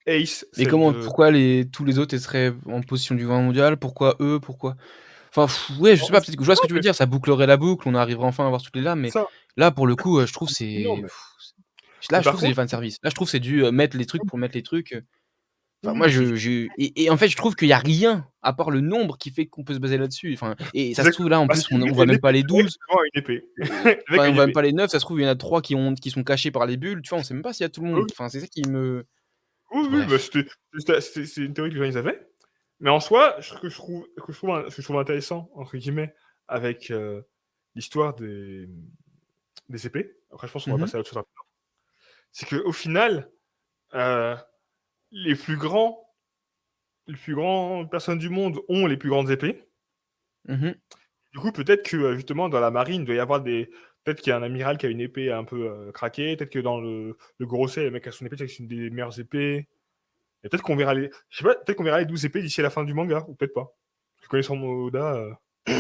Speaker 1: Ace,
Speaker 4: mais
Speaker 1: celle
Speaker 4: comment
Speaker 1: de...
Speaker 4: pourquoi tous les autres, ils seraient en position du gouvernement mondial? Pourquoi eux? Pourquoi enfin, ouais, je
Speaker 1: Non,
Speaker 4: sais pas, peut-être que je vois ce
Speaker 1: non,
Speaker 4: que tu veux
Speaker 1: mais
Speaker 4: dire, ça bouclerait la boucle, on arriverait enfin à voir toutes les lames, mais
Speaker 1: ça.
Speaker 4: là, pour le coup, je trouve
Speaker 1: Non,
Speaker 4: c'est là,
Speaker 1: mais
Speaker 4: je
Speaker 1: par
Speaker 4: trouve c'est du
Speaker 1: contre,
Speaker 4: fanservice. Là, je trouve c'est du, mettre les trucs pour mettre les trucs, enfin
Speaker 1: oui,
Speaker 4: moi
Speaker 1: oui,
Speaker 4: et en fait, je trouve qu'il y a rien à part le nombre qui fait qu'on peut se baser là-dessus. Enfin et ça se trouve là, en
Speaker 1: bah
Speaker 4: plus,
Speaker 1: si,
Speaker 4: on
Speaker 1: oui,
Speaker 4: voit
Speaker 1: c'est
Speaker 4: même pas les
Speaker 1: le mec
Speaker 4: 12,
Speaker 1: devant a une épée. Le mec a
Speaker 4: enfin, on
Speaker 1: une
Speaker 4: voit même
Speaker 1: épée.
Speaker 4: pas les 9, ça se trouve, il y en a 3 qui sont cachés par les bulles, tu vois? On sait même pas s'il y a tout le
Speaker 1: Oui,
Speaker 4: monde. Enfin, c'est ça qui me
Speaker 1: oui, oui, bah
Speaker 4: bref.
Speaker 1: c'est une théorie que les gens ils avaient. Mais en soi, ce que je trouve intéressant, entre guillemets, avec l'histoire des épées, après je pense qu'on va
Speaker 4: Mmh mh.
Speaker 1: passer à autre chose rapidement, c'est qu'au final, euh, les plus grands, les plus grandes personnes du monde ont les plus grandes épées.
Speaker 4: Mmh.
Speaker 1: Du coup, peut-être que justement dans la marine, il doit y avoir des. Peut-être qu'il y a un amiral qui a une épée un peu craquée. Peut-être que dans le Grosset, le mec a son épée, c'est une des meilleures épées. Et peut-être qu'on verra les. Je sais pas, peut-être qu'on verra les 12 épées d'ici à la fin du manga, ou peut-être pas. Je connais son Oda. Mais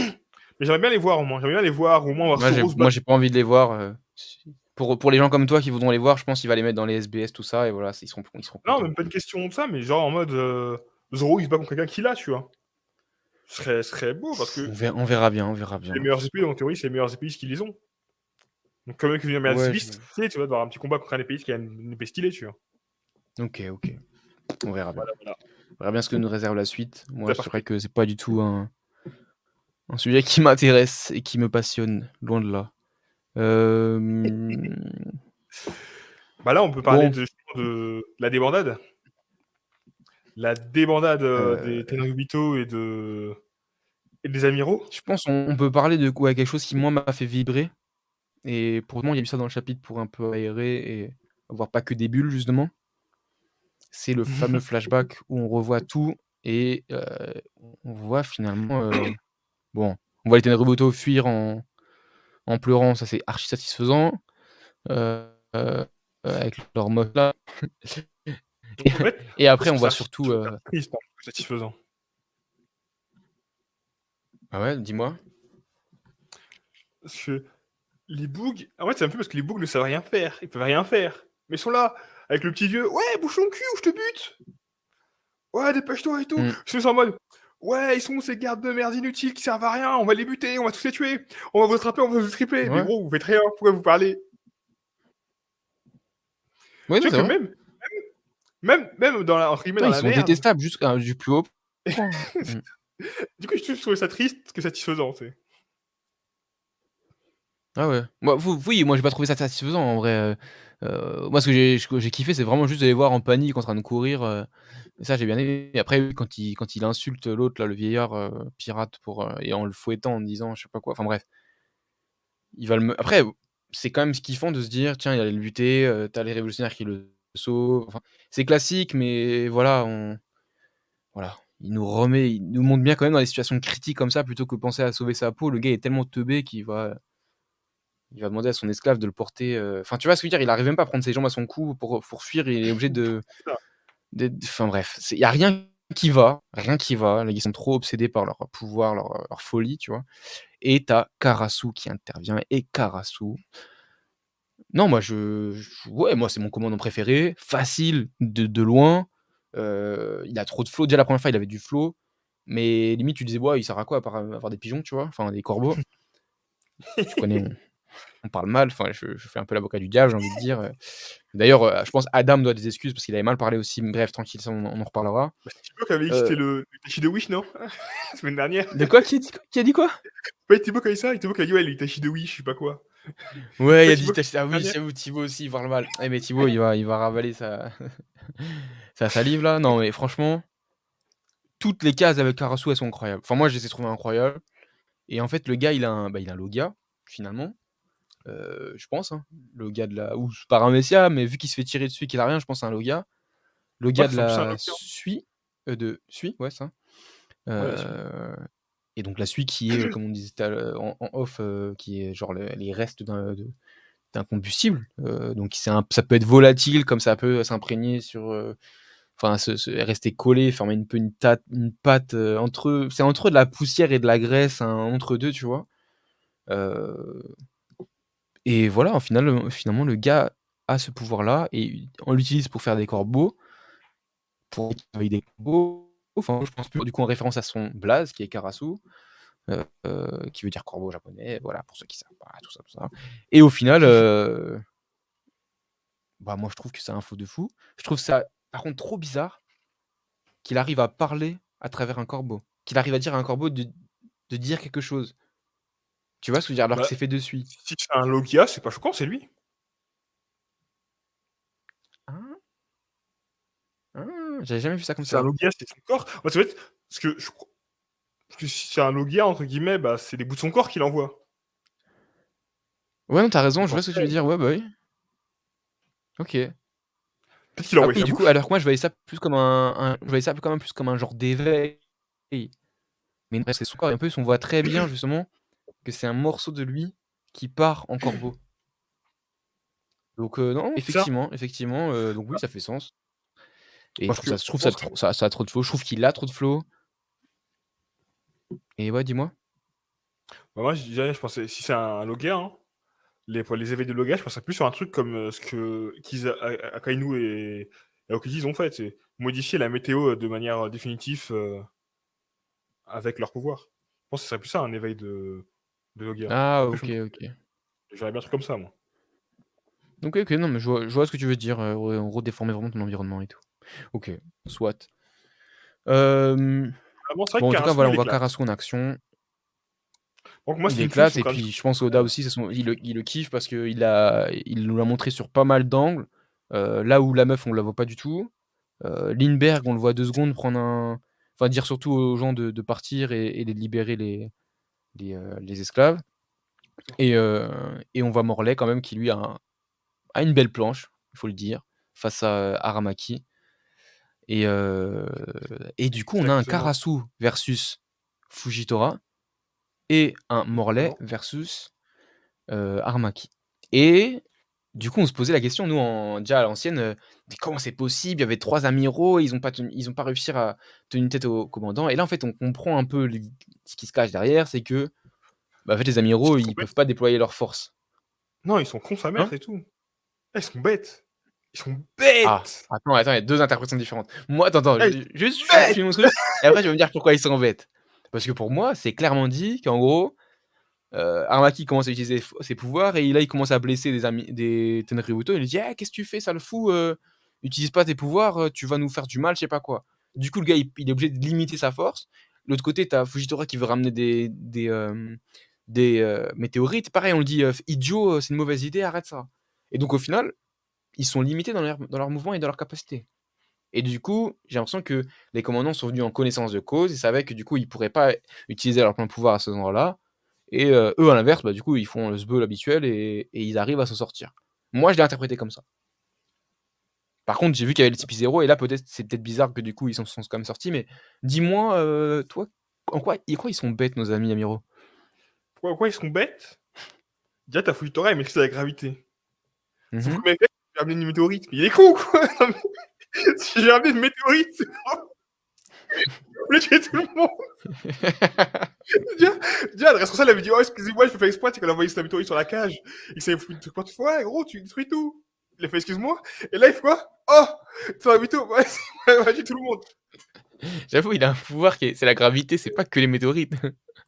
Speaker 1: j'aimerais bien les voir au moins. J'aimerais bien les voir, au moins voir Zoro se
Speaker 4: Moi,
Speaker 1: battre.
Speaker 4: j'ai pas envie de les voir, si pour les gens comme toi qui voudront les voir, je pense qu'il va les mettre dans les SBS, tout ça et voilà, ils seront
Speaker 1: Non,
Speaker 4: contents.
Speaker 1: même pas une question de ça, mais genre en mode Zoro il se bat contre quelqu'un qui l'a, tu vois. Ce serait beau parce que
Speaker 4: On verra bien, on verra
Speaker 1: les
Speaker 4: bien.
Speaker 1: meilleures épées, en théorie, c'est les meilleurs épéistes qui les ont. Donc, comme mec qui vient meilleur
Speaker 4: Ouais,
Speaker 1: épéiste, tu vois, d'avoir un petit combat contre un épéiste qui a une épée stylée, tu vois.
Speaker 4: OK, OK. On verra bien.
Speaker 1: Voilà, voilà.
Speaker 4: On verra bien ce que nous réserve la suite. Moi,
Speaker 1: C'est
Speaker 4: c'est vrai
Speaker 1: parfait.
Speaker 4: que c'est pas du tout un sujet qui m'intéresse et qui me passionne, loin de là. Hem,
Speaker 1: Bah là, on peut parler
Speaker 4: bon,
Speaker 1: de la débandade. La débandade des
Speaker 4: heu,
Speaker 1: Tenryubito et des amiraux.
Speaker 4: je pense on peut parler de quoi quelque chose qui moi m'a fait vibrer et pour moi, il y a eu ça dans le chapitre pour un peu aérer et avoir pas que des bulles justement. C'est le fameux flashback où on revoit tout et on voit finalement, bon, on voit les Tenryubuto fuir en pleurant, ça c'est archi satisfaisant, heu, avec leur meuf là
Speaker 1: Donc en fait,
Speaker 4: et
Speaker 1: moi,
Speaker 4: après
Speaker 1: je
Speaker 4: on
Speaker 1: trouve ça
Speaker 4: voit
Speaker 1: archi
Speaker 4: surtout,
Speaker 1: je trouve ça triste, hein, plus satisfaisant.
Speaker 4: ah ouais, dis-moi?
Speaker 1: Parce que les Boogs, en fait, ça me fait parce que les Boogs ne savent rien faire. Ils peuvent rien faire. Mais ils sont là, avec le petit vieux. Ouais, bouge ton cul ou je te bute. Ouais, dépêche-toi et tout.
Speaker 4: Mmh.
Speaker 1: Je suis en mode. Ouais, ils sont ces gardes de merde inutiles qui servent à rien. On va les buter, on va tous les tuer. On va vous attraper, on va vous stripper. Mais
Speaker 4: Ouais.
Speaker 1: gros, vous faites rien. Pourquoi vous parlez?
Speaker 4: Ouais, non,
Speaker 1: Tu sais
Speaker 4: c'est
Speaker 1: que
Speaker 4: vrai.
Speaker 1: même dans la, entre guillemets,
Speaker 4: Ouais,
Speaker 1: dans
Speaker 4: ils
Speaker 1: la
Speaker 4: sont
Speaker 1: merde.
Speaker 4: détestables jusqu'à du plus haut point. Mmh.
Speaker 1: Du coup, je trouvais ça triste que satisfaisant, tu sais.
Speaker 4: Ah ouais. Moi, oui, moi j'ai pas trouvé ça satisfaisant en vrai, moi ce que j'ai kiffé, c'est vraiment juste de les voir en panique en train de courir, et ça j'ai bien aimé. Et après, oui, quand il insulte l'autre là, le vieillard, pirate pour, et en le fouettant en disant je sais pas quoi, enfin bref, il va le me après, c'est quand même kiffant de se dire: «Tiens, il allait le buter, tu les révolutionnaires qui le sauvent», enfin, c'est classique mais voilà, voilà. il nous montre bien quand même dans des situations critiques comme ça, plutôt que penser à sauver sa peau. Le gars est tellement teubé il va demander à son esclave de le porter. Enfin, tu vois ce que je veux dire? Il arrive même pas à prendre ses jambes à son cou pour fuir. Il est obligé enfin bref, il y a rien qui va, rien qui va. Là, ils sont trop obsédés par leur pouvoir, leur folie, tu vois. Et t'as Karasu qui intervient. Et Karasu, non, moi ouais, moi c'est mon commandant préféré, facile de loin. Il a trop de flow. Déjà la première fois, il avait du flow, mais limite tu disais: «Ouais, il sert à quoi à part avoir des pigeons?» tu vois? Enfin des corbeaux. Tu connais, on parle mal, enfin je fais un peu l'avocat du diable, j'ai envie de dire. D'ailleurs, je pense Adam doit des excuses parce qu'il avait mal parlé aussi. Bref, tranquille, ça on en reparlera.
Speaker 1: Bah, c'est Thibaut qui avait dit que
Speaker 4: Heu,
Speaker 1: c'était le Itachi de Wish, non? La semaine dernière.
Speaker 4: de quoi? Qui a dit quoi?
Speaker 1: Ouais, Thibaut qui a dit ça, Thibaut qui a dit: «Ouais, l'Itachi de Wish», je sais pas quoi.
Speaker 4: Ouais, il
Speaker 1: Ouais,
Speaker 4: a dit
Speaker 1: Thibaut qui
Speaker 4: ah
Speaker 1: a
Speaker 4: oui,
Speaker 1: dit
Speaker 4: j'avoue, Thibaut aussi, il parle mal. Eh mais Thibaut, il va ravaler sa salive là. Non mais franchement, toutes les cases avec Karasu, elles sont incroyables. Enfin moi, je les ai trouvées incroyables et en fait, le gars, il a un Logia, finalement, je pense, hein. Logia de la ou c'est pas un Messia, mais vu qu'il se fait tirer dessus et qu'il a rien, je pense que c'est un Logia.
Speaker 1: ouais,
Speaker 4: Logia
Speaker 1: ça
Speaker 4: de
Speaker 1: sent plus un
Speaker 4: la
Speaker 1: Nokia.
Speaker 4: Sui, ouais, ça.
Speaker 1: Ouais, la suite.
Speaker 4: Heu et donc la Sui qui est, comme on disait tout à l'heure en off, qui est genre les restes d'un combustible, donc ça peut être volatile comme ça peut s'imprégner sur, enfin se rester collé, former une pâte, c'est entre de la poussière et de la graisse, un entre 2, tu vois? Heu et voilà, au final, finalement le gars a ce pouvoir-là et on l'utilise pour faire des corbeaux, pour avec des corbeaux, enfin je pense plus du coup en référence à son blaze qui est Karasu, qui veut dire corbeau en japonais, voilà pour ceux qui savent pas, tout ça, tout ça et au final, bah, moi je trouve que c'est un fou de fou. Je trouve ça par contre trop bizarre qu'il arrive à parler à travers un corbeau. Qu'il arrive à dire à un corbeau de dire quelque chose. Tu vois ce que je veux dire? Alors que
Speaker 1: Bah,
Speaker 4: c'est fait de suie.
Speaker 1: si c'est un Logia, c'est pas choquant, c'est lui.
Speaker 4: Ah! Ah! J'avais jamais vu ça comme
Speaker 1: Si c'est un
Speaker 4: ça.
Speaker 1: Logia, c'est son corps. Moi, c'est fait, parce que je crois que si c'est un Logia, entre guillemets, bah, c'est des bouts de son corps qu'il envoie.
Speaker 4: Ouais, non, tu as raison,
Speaker 1: Donc
Speaker 4: je
Speaker 1: en
Speaker 4: vois ce que tu
Speaker 1: vrai,
Speaker 4: veux dire. Ouais, bah, oui. OK.
Speaker 1: peut-être qu'il a
Speaker 4: Ah
Speaker 1: envoyé
Speaker 4: oui,
Speaker 1: sa
Speaker 4: du coup,
Speaker 1: bouche.
Speaker 4: alors que moi je voyais ça plus comme je voyais ça quand même plus comme un genre d'éveil. Mais non, c'est son corps et en plus on voit très bien justement que c'est un morceau de lui qui part en corbeau. Donc non,
Speaker 1: C'est ça.
Speaker 4: effectivement, donc oui, ça fait sens et
Speaker 1: Parce que
Speaker 4: je
Speaker 1: je
Speaker 4: trouve ça
Speaker 1: pense que
Speaker 4: trop ça a trop de flow. Je trouve qu'il a trop de flow et ouais, dis-moi?
Speaker 1: bah, moi, je dirais, je pensais si c'est un Logia, hein, pour les éveils de Logia, je penserais plus sur un truc comme, ce que Akainu et Aokiji ils ont fait, c'est modifier la météo, de manière, définitive, avec leur pouvoir. Je pense que ce serait plus ça un éveil de Logia.
Speaker 4: Ah
Speaker 1: Après je me
Speaker 4: OK,
Speaker 1: trompe,
Speaker 4: OK.
Speaker 1: j'aurais bien un truc comme ça moi.
Speaker 4: OK, OK, non, mais je vois ce que tu veux dire, ouais, en gros, déformer vraiment ton environnement et tout. OK, soit. Hem,
Speaker 1: Vraiment, c'est vrai que
Speaker 4: bon, en tout cas,
Speaker 1: Karasu,
Speaker 4: voilà,
Speaker 1: il
Speaker 4: on
Speaker 1: est
Speaker 4: voit
Speaker 1: classe.
Speaker 4: Karasu en action.
Speaker 1: Donc moi,
Speaker 4: Il
Speaker 1: c'est
Speaker 4: est
Speaker 1: une fille
Speaker 4: classe
Speaker 1: sous
Speaker 4: et
Speaker 1: quand même
Speaker 4: puis je pense Oda aussi, il le kiffe parce qu'il nous l'a montré sur pas mal d'angles, là où la meuf, on la voit pas du tout. Lindbergh, on le voit 2 secondes enfin, dire surtout aux gens de partir et de libérer les esclaves et on voit Morlaix quand même qui lui a une belle planche, il faut le dire, face à Aramaki et du coup, on a un
Speaker 1: exactement,
Speaker 4: Karasu versus Fujitora et un Morlaix
Speaker 1: exactement.
Speaker 4: versus, Aramaki et du coup, on se posait la question, nous, déjà à l'ancienne, mais comment c'est possible? Il y avait 3 amiraux, ils ont pas réussi à tenir tête au commandant et là, en fait, on comprend un peu ce qui se cache derrière, c'est que, bah, en fait, les
Speaker 1: Ils
Speaker 4: amiraux,
Speaker 1: sont
Speaker 4: ils peuvent
Speaker 1: bêtes.
Speaker 4: pas déployer leurs forces.
Speaker 1: Non, ils sont cons sa mère,
Speaker 4: Hein?
Speaker 1: c'est tout. Ah, ils sont bêtes. Ils sont
Speaker 4: Ah,
Speaker 1: bêtes!
Speaker 4: attends, il y a 2 interprétations différentes. Moi, attends,
Speaker 1: Ah, ils
Speaker 4: juste
Speaker 1: sont
Speaker 4: je finis
Speaker 1: bêtes!
Speaker 4: mon truc et après, tu vas me dire pourquoi ils sont bêtes. Parce que pour moi, c'est clairement dit qu'en gros, Armaki commence à utiliser ses pouvoirs et là, il commence à blesser des Tenryuto. Il lui dit: «Eh, qu'est-ce que tu fais, sale fou, utilise pas tes pouvoirs, tu vas nous faire du mal», je sais pas quoi. Du coup, le gars, il est obligé de limiter sa force. De l'autre côté, tu as Fujitora qui veut ramener des météorites. Pareil, on le dit: «Idiot, c'est une mauvaise idée, arrête ça» et donc au final, ils sont limités dans leur mouvement et dans leur capacité et du coup, j'ai l'impression que les commandants sont venus en connaissance de cause. Ils savaient que du coup, ils pourraient pas utiliser leur plein pouvoir à cet endroit-là et eux, à l'inverse, bah, du coup, ils font le sbeul habituel et ils arrivent à s'en sortir. Moi, je l'ai interprété comme ça. Par contre, j'ai vu qu'il y avait le Tipeee 0 et là, peut-être c'est peut-être bizarre que du coup, ils sont quand même sortis, mais dis-moi, toi, en quoi ils sont bêtes nos amis amiraux?
Speaker 1: Pourquoi ils sont bêtes? Déjà, ta Fujitora, elle maîtrise la gravité. Son
Speaker 4: Mmh
Speaker 1: premier réflexe, c'est de ramener une météorite. Mais il est con, quoi! Non, mais si j'ai ramené une météorite, c'est bon, je voulais tuer tout le monde. Déjà, le responsable avait dit: «Oh, excusez-moi, je fais pas exprès», c'est qu'elle a envoyé sa météorite sur la cage. Il s'est foutu de fois, gros, tu détruis tout. Il a fait: «Excuse-moi». Et là, il fait quoi? «Oh, tu as mytho, ouais, on va tuer tout le monde».
Speaker 4: J'avoue, il a un pouvoir qui est c'est la gravité, c'est pas que les météorites.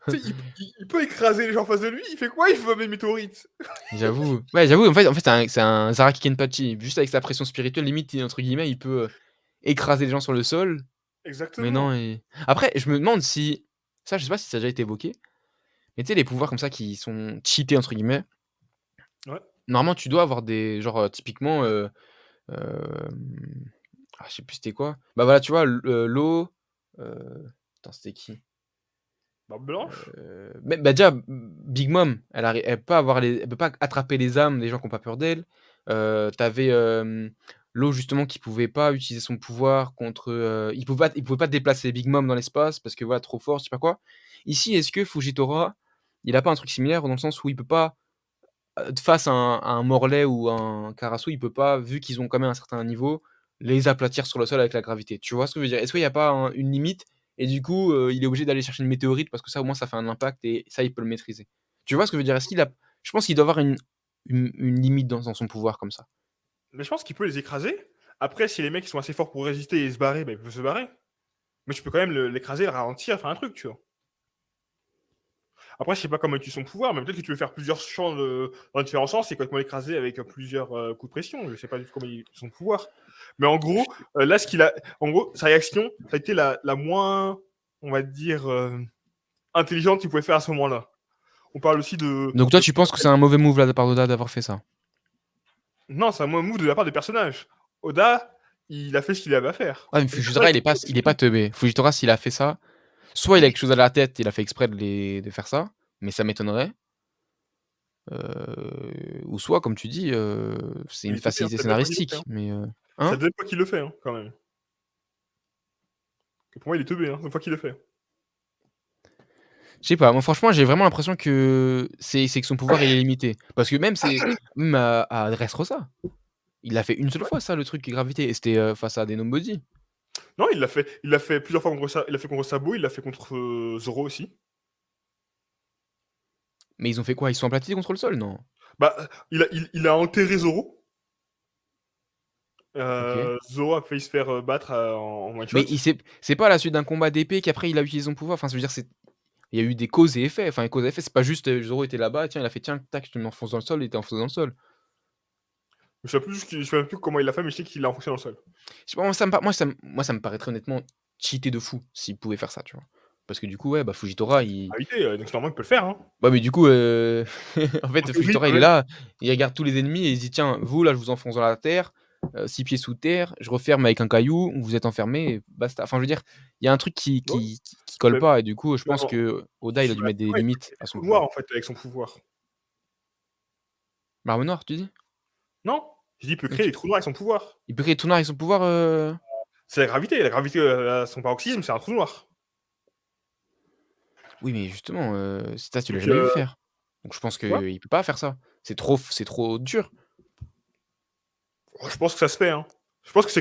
Speaker 1: Tu sais, il peut écraser les gens en face de lui, il fait quoi? Il veut mes météorites.
Speaker 4: J'avoue. Ouais, j'avoue, en fait, c'est un Zaraki Kenpachi. Juste avec sa pression spirituelle, limite, entre guillemets, il peut, écraser les gens sur le sol. Mais non
Speaker 1: Exactement.
Speaker 4: et après, je me demande si ça, je sais pas si ça a déjà été évoqué, mais tu sais, les pouvoirs comme ça qui sont «cheatés» entre guillemets,
Speaker 1: Ouais.
Speaker 4: normalement, tu dois avoir des genre, typiquement, je sais plus c'était quoi. Bah, voilà, tu vois, l'eau, attends, c'était qui?
Speaker 1: Barbe blanche?
Speaker 4: Bah, déjà, Big Mom, elle peut pas attraper les âmes des gens qui ont pas peur d'elle. Tu avais, Law justement qui pouvait pas utiliser son pouvoir contre, il pouvait pas déplacer Big Mom dans l'espace parce que voilà, trop fort, je sais pas quoi. Ici, est-ce que Fujitora, il a pas un truc similaire dans le sens où il peut pas, face à un Morley ou un Karasu, il peut pas, vu qu'ils ont quand même un certain niveau, les aplatir sur le sol avec la gravité. Tu vois ce que je veux dire? Est-ce qu'il y a pas une limite et du coup, il est obligé d'aller chercher une météorite parce que ça, au moins, ça fait un impact et ça, il peut le maîtriser. Tu vois ce que je veux dire? Est-ce qu'il a Je pense qu'il doit avoir une limite dans son pouvoir comme ça.
Speaker 1: Mais je pense qu'il peut les écraser. Après, si les mecs ils sont assez forts pour résister et se barrer, bah, ils peuvent se barrer. Mais tu peux quand même l'écraser, le ralentir, faire un truc, tu vois. Après, je sais pas comment utiliser son pouvoir, mais peut-être que tu veux faire plusieurs champs dans différents sens et complètement l'écraser avec plusieurs coups de pression. Je sais pas du tout comment il son pouvoir. Mais en gros, là, en gros, sa réaction, ça a été la moins, on va dire, intelligente qu'il pouvait faire à ce moment-là. On parle aussi
Speaker 4: Donc toi,
Speaker 1: de-
Speaker 4: tu penses que c'est un mauvais move là, de la part d'Oda d'avoir fait ça?
Speaker 1: Non, c'est un mauvais move de la part des personnages. Oda, il a fait ce qu'il avait à faire.
Speaker 4: Ouais, mais
Speaker 1: Et les personnages,
Speaker 4: Fujitora, il est pas teubé. Fujitora, s'il a fait ça, soit il a quelque chose à la tête, il a fait exprès de faire ça, mais ça m'étonnerait. Ou soit, comme tu dis, c'est
Speaker 1: il
Speaker 4: une
Speaker 1: est teubé, hein,
Speaker 4: facilité
Speaker 1: ça dépend qui le fait.
Speaker 4: scénaristique, mais
Speaker 1: Ça
Speaker 4: hein?
Speaker 1: dépend qui le fait, hein, quand même. Pour moi, il est teubé, hein, une fois qu'il le fait.
Speaker 4: Je sais pas, moi franchement, j'ai vraiment l'impression que c'est que son pouvoir il est limité. Parce que même à Dressrosa, il l'a fait une seule fois ça, le truc gravité et c'était, face à des nobody.
Speaker 1: Non, il l'a fait plusieurs fois contre ça. Il l'a fait contre Sabo, il l'a fait contre Zoro aussi.
Speaker 4: Mais ils ont fait quoi? Ils sont aplatis contre le sol? Non?
Speaker 1: Bah, il a enterré Zoro.
Speaker 4: OK.
Speaker 1: Zoro a failli se faire battre en one
Speaker 4: Mais
Speaker 1: shot.
Speaker 4: c'est pas à la suite d'un combat d'épée qu'après il a utilisé son pouvoir? Enfin, ça veut dire il y a eu des causes et effets. Enfin, les causes et effets, c'est pas juste, Zoro était là-bas, tiens, il a fait: «Tiens, tac, je te m'enfonce dans le sol», il était enfoncé dans le sol.
Speaker 1: Je sais plus comment il l'a fait, mais je sais qu'il l'a enfoncé dans le sol.
Speaker 4: Je sais pas, moi ça me paraîtrait honnêtement cheaté de fou s'il pouvait faire ça, tu vois? Parce que du coup, ouais, bah, Fujitora, il
Speaker 1: Gravité, donc normalement, il peut le faire. Hein.
Speaker 4: ouais, mais du coup, en
Speaker 1: En
Speaker 4: fait,
Speaker 1: théorie,
Speaker 4: Fujitora, il est
Speaker 1: ouais.
Speaker 4: là, il regarde tous les ennemis et il se dit: «Tiens, vous là, je vous enfonce dans la terre, 6 pieds sous terre, je referme avec un caillou, vous êtes enfermés et basta». Enfin, je veux dire, il y a un truc qui
Speaker 1: Ouais.
Speaker 4: qui qui qui colle
Speaker 1: Même,
Speaker 4: pas et du coup, je
Speaker 1: même
Speaker 4: pense que Oda, il a dû mettre des
Speaker 1: ouais, il peut
Speaker 4: limites
Speaker 1: créer
Speaker 4: à
Speaker 1: des
Speaker 4: son
Speaker 1: trous noirs,
Speaker 4: pouvoir.
Speaker 1: en fait, avec son pouvoir.
Speaker 4: L'arme noire, tu dis?
Speaker 1: Non, j'ai dit, il peut créer
Speaker 4: OK.
Speaker 1: des trous noirs avec son pouvoir.
Speaker 4: Il peut créer tout noir avec son pouvoir,
Speaker 1: C'est la gravité. La gravité, à son paroxysme, c'est un trou noir.
Speaker 4: Oui, mais justement, ça, tu l'as
Speaker 1: Donc,
Speaker 4: jamais vu faire. Donc je pense
Speaker 1: ouais,
Speaker 4: qu'il peut pas faire ça. C'est trop dur.
Speaker 1: je pense que ça se fait. Hein. Je pense que je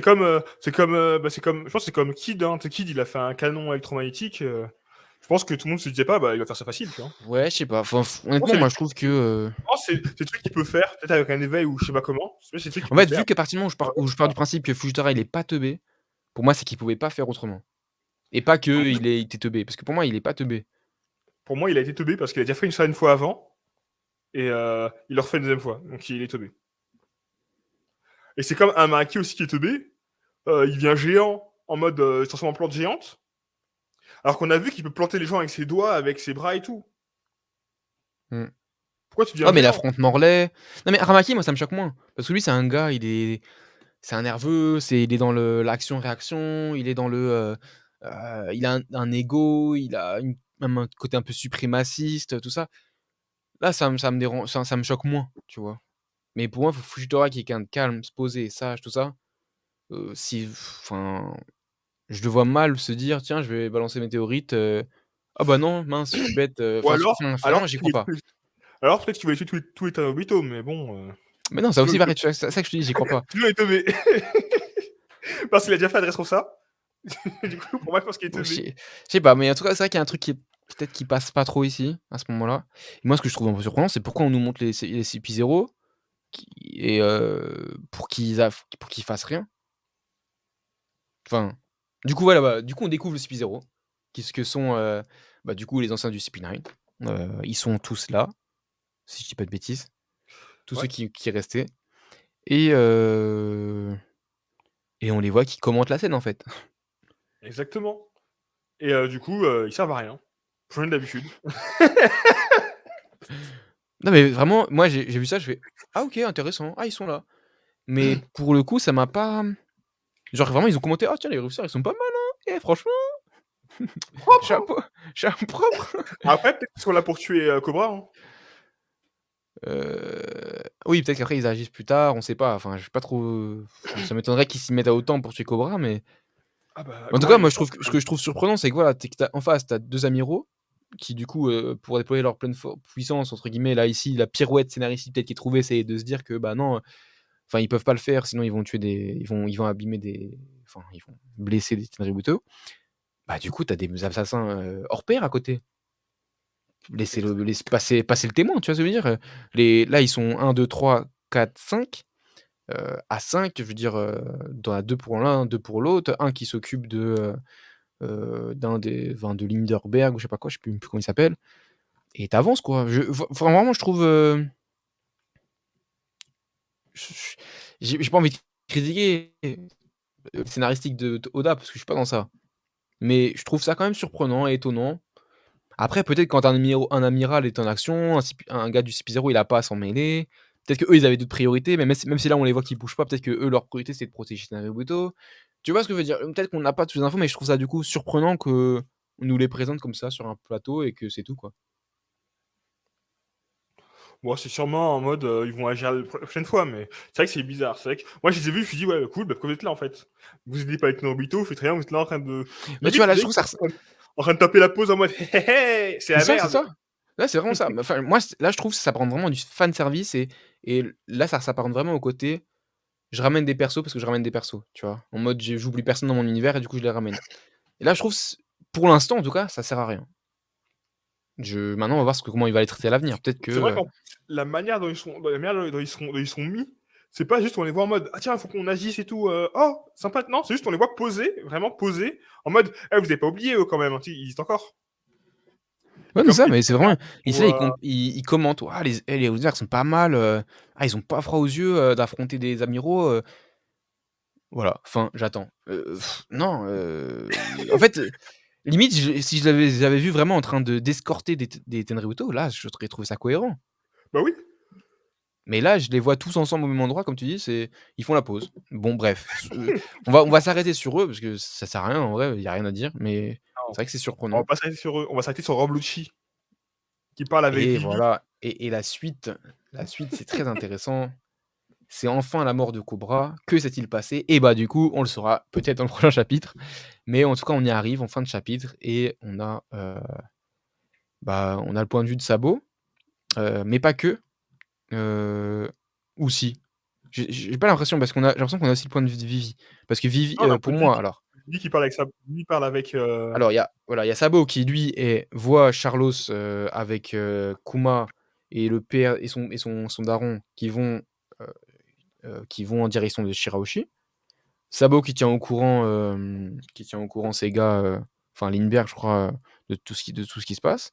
Speaker 1: pense que c'est comme Kid. Hein. Tu sais, Kid, il a fait un canon électromagnétique. Je pense que tout le monde se disait pas, bah, il va faire ça facile, tu vois.
Speaker 4: Ouais, je sais pas. Enfin,
Speaker 1: Je pense
Speaker 4: honnêtement,
Speaker 1: que c'est
Speaker 4: moi, je trouve que,
Speaker 1: c'est des trucs qu'il peut faire, peut-être avec un éveil ou je sais pas comment. C'est des trucs qu'il
Speaker 4: en
Speaker 1: peut
Speaker 4: fait,
Speaker 1: faire.
Speaker 4: vu qu'à partir du moment où je pars du principe que Fujitora, il est pas teubé, pour moi, c'est qu'il pouvait pas faire autrement et pas qu'il était teubé, parce que pour moi, il est pas teubé.
Speaker 1: Pour moi, il a été teubé parce qu'il a déjà fait ça une fois avant et il le refait une deuxième fois. Donc il est teubé. Et c'est comme un Maki aussi qui est teubé. Il devient géant en mode il se transforme en plante géante. Alors qu'on a vu qu'il peut planter les gens avec ses doigts, avec ses bras et tout.
Speaker 4: Mmh.
Speaker 1: Pourquoi tu deviens
Speaker 4: Ouais, mais
Speaker 1: géant?
Speaker 4: l'affronte Morlaix non, mais Aramaki, moi, ça me choque moins parce que lui, c'est un gars, c'est un nerveux, il est dans l'action-réaction, il est dans il a un ego, il a même un côté un peu suprémaciste, tout ça. Là, ça me dérange, ça me choque moins, tu vois? Mais pour moi, Fujitora qui est quelqu'un de calme, posé, sage, tout ça, si enfin, je le vois mal se dire: «Tiens, je vais balancer météorite, ah bah non, mince, je suis bête»,
Speaker 1: Ou
Speaker 4: enfin,
Speaker 1: alors
Speaker 4: vraiment, j'y
Speaker 1: tu
Speaker 4: crois
Speaker 1: les
Speaker 4: pas.
Speaker 1: alors peut-être qu'il va tuer tous les Tanobito, mais bon,
Speaker 4: Mais non, ça aussi pareil, tu vois? C'est ça que je te dis, j'y crois pas.
Speaker 1: sinon il est teubé. Parce qu'il a déjà fait adresse comme ça. Du coup, pour moi, je pense qu'il est
Speaker 4: Bon,
Speaker 1: teubé.
Speaker 4: je sais pas, mais en tout cas, c'est vrai qu'il y a un truc qui est peut-être qui passe pas trop ici, à ce moment-là. Et moi, ce que je trouve un peu surprenant, c'est pourquoi on nous montre les CP0 qui et pour qu'ils fassent rien. Enfin, du coup, voilà, bah, du coup, on découvre le CP0, qui ce que sont, bah, du coup, les anciens du CP9. Ils sont tous là, si je dis pas de bêtises, tous ceux
Speaker 1: Ouais,
Speaker 4: qui restaient et heu et on les voit qui commentent la scène, en fait.
Speaker 1: exactement. Et du coup, ils servent à rien. Plus rien que d'habitude.
Speaker 4: Non, mais vraiment, moi, j'ai vu ça, je fais: «Ah OK, intéressant. Ah, ils sont là». Mais pour le coup, ça m'a pas genre vraiment, ils ont commenté: «Ah tiens, les réusseurs, ils sont pas mal, hein. Eh franchement,
Speaker 1: Propre, hein!
Speaker 4: chapeau, chapeau propre».
Speaker 1: Après, peut-être qu'ils sont là pour tuer, Cobra, hein.
Speaker 4: Oui, peut-être qu'après ils agissent plus tard, on sait pas. Enfin, je suis pas trop, ça m'étonnerait qu'ils s'y mettent à autant pour tuer Cobra, mais
Speaker 1: Ah bah,
Speaker 4: en tout
Speaker 1: Cobra,
Speaker 4: cas,
Speaker 1: il est
Speaker 4: moi, je
Speaker 1: fort
Speaker 4: trouve
Speaker 1: quand
Speaker 4: ce
Speaker 1: même.
Speaker 4: que je trouve surprenant, c'est que voilà, tu que en face, tu as 2 amiraux qui du coup, pour déployer leur pleine «puissance» entre guillemets, là, ici, la pirouette scénaristique peut-être qu'ils trouvaient, c'est de se dire que, bah, non, enfin, ils peuvent pas le faire, sinon ils vont abîmer des enfin, ils vont blesser des Tenryubuto. Bah, du coup, tu as des assassins, hors pair à côté. Laissez passer le témoin, tu vois ce que je veux dire? Là, ils sont 1, 2, 3, 4, 5. À 5, je veux dire, tu en as 2 pour l'un, 2 pour l'autre, un qui s'occupe d'un des enfin, de Linderberg ou je sais pas quoi, je sais plus comment il s'appelle et tu avances quoi. Enfin vraiment je trouve, j j'ai pas envie de critiquer, le scénaristique de Oda parce que je suis pas dans ça. Mais je trouve ça quand même surprenant et étonnant. Après peut-être quand un amiral est en action, un gars du CP0 il a pas à s'en mêler. Peut-être qu'eux ils avaient d'autres priorités, mais même si là on les voit qu'ils bougent pas, peut-être qu'eux leur priorité c'est de protéger Naruto. Tu vois ce que je veux dire? Peut-être qu'on n'a pas toutes les infos, mais je trouve ça du coup surprenant qu'on nous les présente comme ça sur un plateau et que c'est tout quoi.
Speaker 1: Bon, c'est sûrement en mode, ils vont agir la prochaine fois, mais c'est vrai que c'est bizarre. C'est vrai que moi, je les ai vus, je me suis dit: «Ouais, cool, bah, pourquoi vous êtes là, en fait? Vous aidez pas avec Naruto, vous faites rien, vous êtes là en train de»
Speaker 4: Bah, tu vois
Speaker 1: limite,
Speaker 4: là je
Speaker 1: les
Speaker 4: trouve
Speaker 1: mecs,
Speaker 4: ça
Speaker 1: en train de taper la pause en mode: «Hé, hé, hé, c'est la
Speaker 4: c'est
Speaker 1: merde!»
Speaker 4: ça. Là, c'est vraiment ça. Mais enfin, moi, là, je trouve que ça s'apparente vraiment du fan service et là, ça s'apparente vraiment au côté, je ramène des persos parce que je ramène des persos, tu vois? En mode, j'oublie personne dans mon univers et du coup, je les ramène. Et là, je trouve pour l'instant, en tout cas, ça sert à rien. Maintenant, on va voir comment il va les traiter à l'avenir. Peut-être que,
Speaker 1: C'est vrai qu'en plus, la manière dont ils sont la manière dont ils sont mis, c'est pas juste on les voit en mode: «Ah tiens, il faut qu'on agisse et tout, oh, sympa». Non, c'est juste on les voit posés, vraiment posés, en mode: «Eh, vous avez pas oublié eux quand même, hein, tu sais, ils existent encore».
Speaker 4: ouais, mais ça,
Speaker 1: Ils
Speaker 4: mais c'est vraiment et c'est
Speaker 1: pour,
Speaker 4: là, ils commentent: «Waouh, les Wizards sont pas mal, ah, ils ont pas froid aux yeux, d'affronter des amiraux, voilà, fin, j'attends». Non, en fait, limite, si je l'avais vu vraiment en train d'escorter des Tenryuto, là, j'aurais trouvé ça cohérent.
Speaker 1: bah oui.
Speaker 4: Mais là, je les vois tous ensemble au même endroit, comme tu dis, ils font la pause. Bon, bref, on va s'arrêter sur eux parce que ça sert à rien en vrai, il y a rien à dire, mais
Speaker 1: Non,
Speaker 4: c'est vrai que c'est
Speaker 1: on va
Speaker 4: surprenant
Speaker 1: pas s'arrêter sur eux, on va s'arrêter sur Roblucci qui parle avec
Speaker 4: et
Speaker 1: Vivi.
Speaker 4: voilà et la suite, c'est très intéressant. C'est enfin la mort de Cobra. Que s'est-il passé? Et bah, du coup, on le saura peut-être dans le prochain chapitre, mais en tout cas, on y arrive en fin de chapitre et bah, on a le point de vue de Sabo, mais pas que, heu, ou si? J'ai pas l'impression parce j'ai l'impression qu'on a aussi le point de vue de Vivi. Parce que Vivi,
Speaker 1: Non, on a un peu
Speaker 4: pour
Speaker 1: de
Speaker 4: moi
Speaker 1: Vivi.
Speaker 4: alors
Speaker 1: Vivi qui parle avec sa Vivi parle avec,
Speaker 4: alors il y a Sabo qui lui voit Carlos, avec, Kuma et le père et son daron heu qui vont en direction de Shirahoshi. Sabo qui tient au courant ses gars, enfin Lindbergh je crois, de tout ce qui se passe.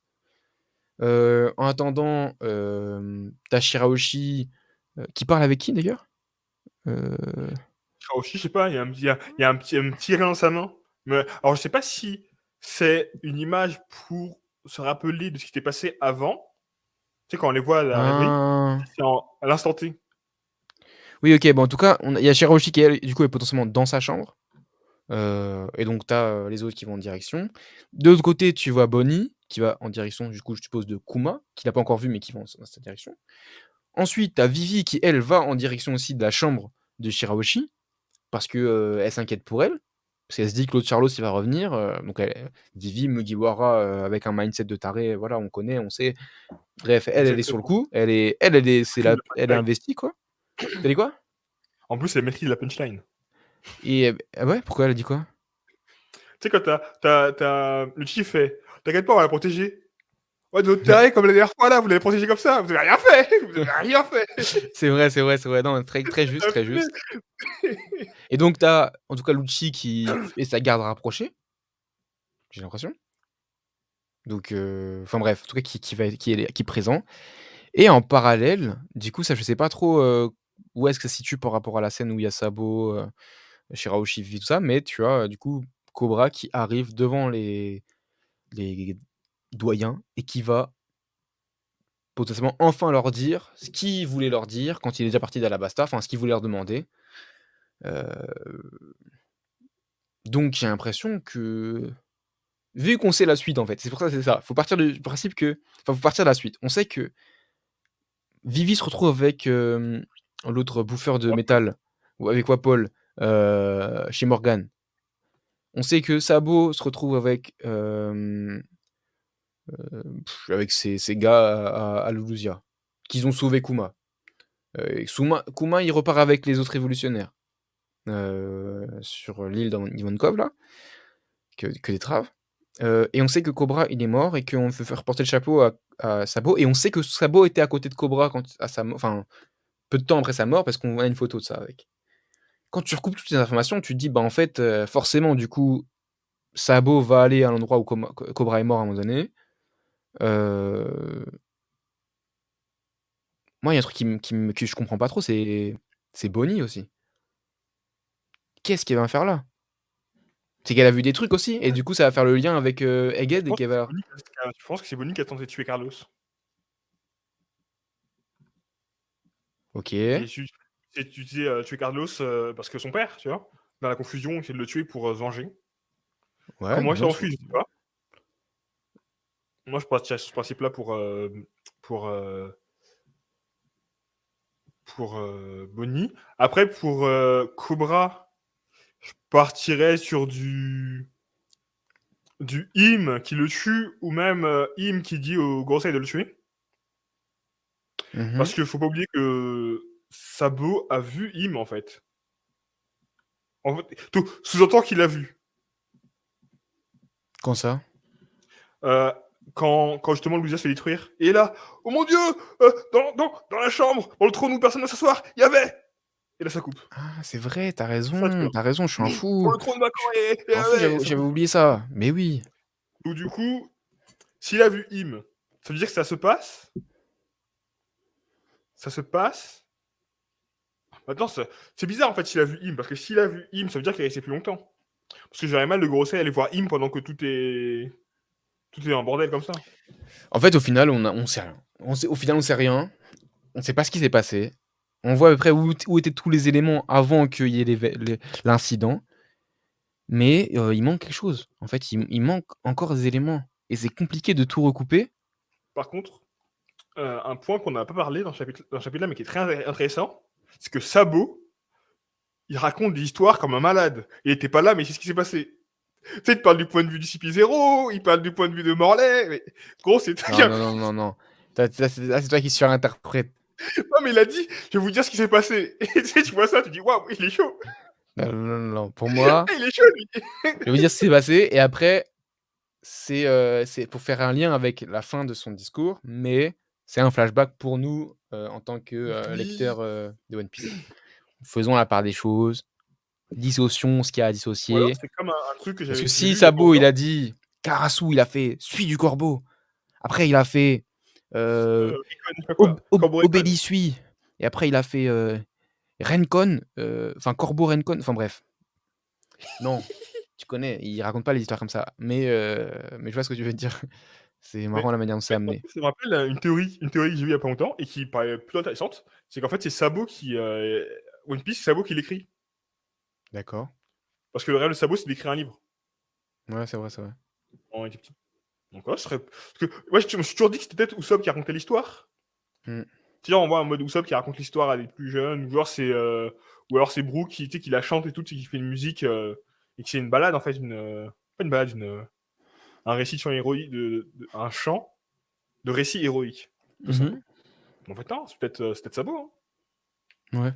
Speaker 4: En attendant, tu Shirahoshi, qui parle avec qui d'ailleurs? Heu,
Speaker 1: Hiroshi, je sais pas, il y a un petit rien dans sa main. Mais alors je sais pas si c'est une image pour se rappeler de ce qui s'était passé avant. Tu sais, quand on les voit à la rêverie,
Speaker 4: ah,
Speaker 1: c'est à l'instant T.
Speaker 4: oui OK, bon en tout cas, il y a Shirahoshi qui elle, du coup est potentiellement dans sa chambre, et donc tu as, les autres qui vont en direction. De l'autre côté, tu vois Bonnie qui va en direction du coup je suppose de Kuma, qu'il a pas encore vu mais qui va dans cette direction. Ensuite, tu as Vivi qui elle va en direction aussi de la chambre de Shirahoshi. parce que, elle s'inquiète pour elle, parce qu'elle se dit que l'autre Charlos, il va revenir, donc Vivi Mugiwara, avec un mindset de taré, voilà, on connaît, on sait. Bref, elle est sur le
Speaker 1: Exactement.
Speaker 4: coup, elle est
Speaker 1: Maîtrise de la
Speaker 4: elle est
Speaker 1: punchline.
Speaker 4: investie, quoi. Tu dit quoi?
Speaker 1: En plus, elle maîtrise la punchline.
Speaker 4: Et ouais, pourquoi elle a dit quoi?
Speaker 1: Tu sais, quand le chief fait t'inquiète pas, on va la protéger. Ouais, de l'autre taré, comme la dernière fois, là, vous l'avez protégé comme ça, vous avez rien fait. Vous avez rien fait.
Speaker 4: C'est vrai, c'est vrai, c'est vrai. Non, très, très juste, très
Speaker 1: Appelez.
Speaker 4: juste. Et donc, t'as, en tout cas, Lucci qui fait sa garde rapprochée, j'ai l'impression. Donc, enfin bref, en tout cas, qui est présent. Et en parallèle, du coup, ça, je sais pas trop, où est-ce que ça se situe par rapport à la scène où il y a Sabo, Shirahoshi vit tout ça, mais tu as, du coup, Cobra qui arrive devant les doyens et qui va potentiellement enfin leur dire ce qu'il voulait leur dire quand il est déjà parti d'Alabasta, enfin ce qu'il voulait leur demander. Heu, donc j'ai l'impression que, vu qu'on sait la suite en fait, c'est pour ça, c'est ça. Faut partir du principe que, enfin, faut partir de la suite. On sait que Vivi se retrouve avec, l'autre bouffeur de métal, ou avec Wapol, chez Morgan. On sait que Sabo se retrouve avec, avec ses gars à Lulusia, qu'ils ont sauvé Kuma. Et Kuma, il repart avec les autres révolutionnaires, sur l'île d'Ivankov là, que des Traves. Et on sait que Cobra, il est mort et qu'on veut faire porter le chapeau à Sabo, et on sait que Sabo était à côté de Cobra quand à sa mo enfin, peu de temps après sa mort, parce qu'on a une photo de ça avec. Quand tu recoupes toutes les informations, tu te dis: «Bah, en fait, forcément, du coup, Sabo va aller à l'endroit où Cobra est mort à un moment donné». Heu, Moi, il y a un truc que je comprends pas trop, c'est Bonnie aussi. Qu'est-ce qu'elle vient faire là? C'est qu'elle a vu des trucs aussi, et du coup, ça va faire le lien avec, Egghead, et qu'elle va
Speaker 1: Je pense que c'est Bonnie qui a tenté de tuer Carlos.
Speaker 4: OK,
Speaker 1: Tu disais tuer Carlos parce que son père, tu vois, dans la confusion, essaie de le tuer pour se venger.
Speaker 4: ouais,
Speaker 1: Comment il s'est
Speaker 4: bien sûr.
Speaker 1: enfui, je sais pas. Moi, je partirais sur ce principe-là pour, euh, pour Bonnie. Après, pour Cobra, je partirais sur du Im qui le tue, ou même Im qui dit au Gorosei de le tuer.
Speaker 4: Mmh.
Speaker 1: Parce qu'il faut pas oublier que Sabo a vu Im, en fait. En fait, tout sous-entend qu'il l'a vu.
Speaker 4: Quand ça?
Speaker 1: Euh, quand justement Louisa se fait détruire. Et là, oh mon dieu, dans la chambre, dans le trône où personne ne s'asseoir, il y avait. Et là, ça coupe.
Speaker 4: Ah, c'est vrai,
Speaker 1: Ça, tu vois.
Speaker 4: tu as raison, je suis un
Speaker 1: Pour
Speaker 4: fou.
Speaker 1: le trône vacant,
Speaker 4: Je suis un fou,
Speaker 1: ça
Speaker 4: j'avais
Speaker 1: coupe.
Speaker 4: oublié ça. Mais oui.
Speaker 1: Donc, du coup, s'il a vu Im, ça veut dire que ça se passe. Ça se passe. Maintenant, c'est bizarre en fait s'il a vu Im, parce que s'il a vu Im, ça veut dire qu'il est resté plus longtemps. Parce que j'aurais mal de grosser aller voir Im pendant que tout est en bordel comme ça.
Speaker 4: En fait, au final, on sait rien. Au final, on sait rien. On sait pas ce qui s'est passé. On voit à peu près où étaient tous les éléments avant qu'il y ait l'incident. Mais il manque quelque chose. En fait, il manque encore des éléments. Et c'est compliqué de tout recouper.
Speaker 1: Par contre, un point qu'on n'a pas parlé dans ce chapitre-là, mais qui est très intéressant, c'est que Sabo, il raconte des histoires comme un malade. Il était pas là, mais c'est ce qui s'est passé. Tu sais, il parle du point de vue du CP0, il parle du point de vue de Morlaix, mais gros, c'est
Speaker 4: Non, non, non, non, non. Là, c'est toi qui surinterprètes.
Speaker 1: Non, mais il a dit, je vais vous dire ce qui s'est passé. Et tu sais, tu vois ça, tu dis, waouh, il est chaud.
Speaker 4: Non, non, non, non. Pour moi,
Speaker 1: Il est chaud, lui.
Speaker 4: je vais vous dire ce qui s'est passé, et après, c'est pour faire un lien avec la fin de son discours, mais c'est un flashback pour nous, en tant que,
Speaker 1: Oui.
Speaker 4: lecteurs, de One Piece. Faisons la part des choses, dissocions ce qu'il y a à
Speaker 1: Ou alors,
Speaker 4: dissocier.
Speaker 1: c'est comme un truc que
Speaker 4: Parce que
Speaker 1: j'ai
Speaker 4: si
Speaker 1: lu il y a pas
Speaker 4: Sabo, il
Speaker 1: longtemps.
Speaker 4: a dit: «Karasu, il a fait Suis du corbeau». Après il a fait,
Speaker 1: Recon, je sais pas quoi. Corbeau Recon.
Speaker 4: Obélis suit, et après il a fait, Rencon, enfin Corbeau Rencon, enfin bref. Non, tu connais, il raconte pas les histoires comme ça, mais je vois ce que tu veux dire. C'est
Speaker 1: Mais,
Speaker 4: marrant la manière dont c'est
Speaker 1: mais en
Speaker 4: amené.
Speaker 1: fait, ça me rappelle une théorie que j'ai vue il y a pas longtemps et qui paraît plutôt intéressante. C'est qu'en fait, c'est Sabo qui. One Piece, c'est Sabo qui l'écrit.
Speaker 4: D'accord.
Speaker 1: Parce que le rêve de Sabo, c'est d'écrire un livre
Speaker 4: Ouais, c'est vrai, c'est vrai.
Speaker 1: en Égypte. Donc, ouais, ce serait. Parce que moi, je me suis toujours dit que c'était peut-être Usopp qui racontait l'histoire.
Speaker 4: Mmh.
Speaker 1: Tu sais, on voit un mode Usopp qui raconte l'histoire à des plus jeunes, ou alors c'est Brook qui, tu sais, qui la chante et tout, tu sais, qui fait une musique, et que c'est une balade, en fait, pas une balade, un récit sur héroïque, un chant de récit héroïque de Sabo.
Speaker 4: Mhm.
Speaker 1: En fait, non, c'est peut-être Sabo, hein.
Speaker 4: Ouais.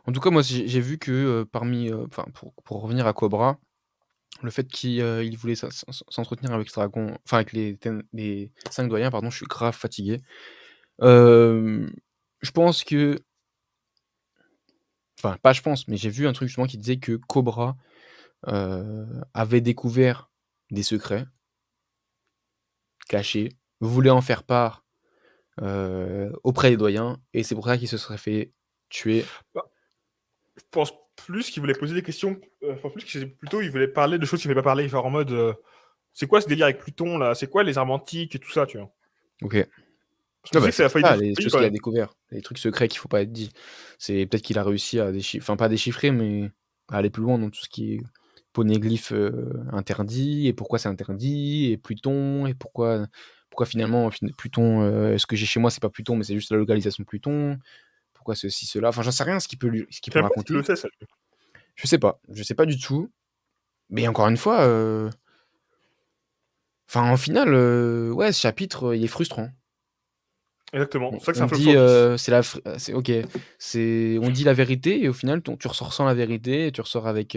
Speaker 4: En tout cas, moi, j'ai vu que enfin, pour revenir à Cobra, le fait qu'il il voulait s'entretenir avec ce dragon, enfin avec les 5 doyens, pardon, je suis grave fatigué. Je pense que, enfin, pas je pense, mais j'ai vu un truc justement qui disait que Cobra avait découvert des secrets cachés, voulait en faire part auprès des doyens, et c'est pour ça qu'il se serait fait tuer.
Speaker 1: Bah, je pense plus qu'il voulait poser des questions, plutôt il voulait parler de choses qu'il ne voulait pas parler, genre en mode, c'est quoi ce délire avec Pluton, là? C'est quoi les armes antiques et tout ça, tu vois?
Speaker 4: Ok.
Speaker 1: Parce qu'on
Speaker 4: Ouais,
Speaker 1: sait
Speaker 4: bah,
Speaker 1: que c'est
Speaker 4: c'est
Speaker 1: la faillite
Speaker 4: ça,
Speaker 1: de son
Speaker 4: les
Speaker 1: pays,
Speaker 4: choses
Speaker 1: quand
Speaker 4: qu'il a
Speaker 1: même.
Speaker 4: découvert, les trucs secrets qu'il faut pas être dit. C'est peut-être qu'il a réussi à enfin pas à déchiffrer, mais à aller plus loin dans tout ce qui est poneglyphe, interdit, et pourquoi c'est interdit, et Pluton, et pourquoi finalement, Pluton, ce que j'ai chez moi, c'est pas Pluton, mais c'est juste la localisation de Pluton. Pourquoi ceci, cela, enfin j'en sais rien ce qu'il
Speaker 1: Je
Speaker 4: peut
Speaker 1: sais même pas s'il le
Speaker 4: raconter.
Speaker 1: sait, ça.
Speaker 4: Je sais pas du tout, mais encore une fois, enfin en final, ouais, ce chapitre, il est frustrant.
Speaker 1: Exactement.
Speaker 4: On
Speaker 1: C'est ça que c'est
Speaker 4: on
Speaker 1: un flop
Speaker 4: dit,
Speaker 1: sur 10.
Speaker 4: c'est OK, on dit la vérité, et au final tu ressors sans la vérité, et tu ressors avec,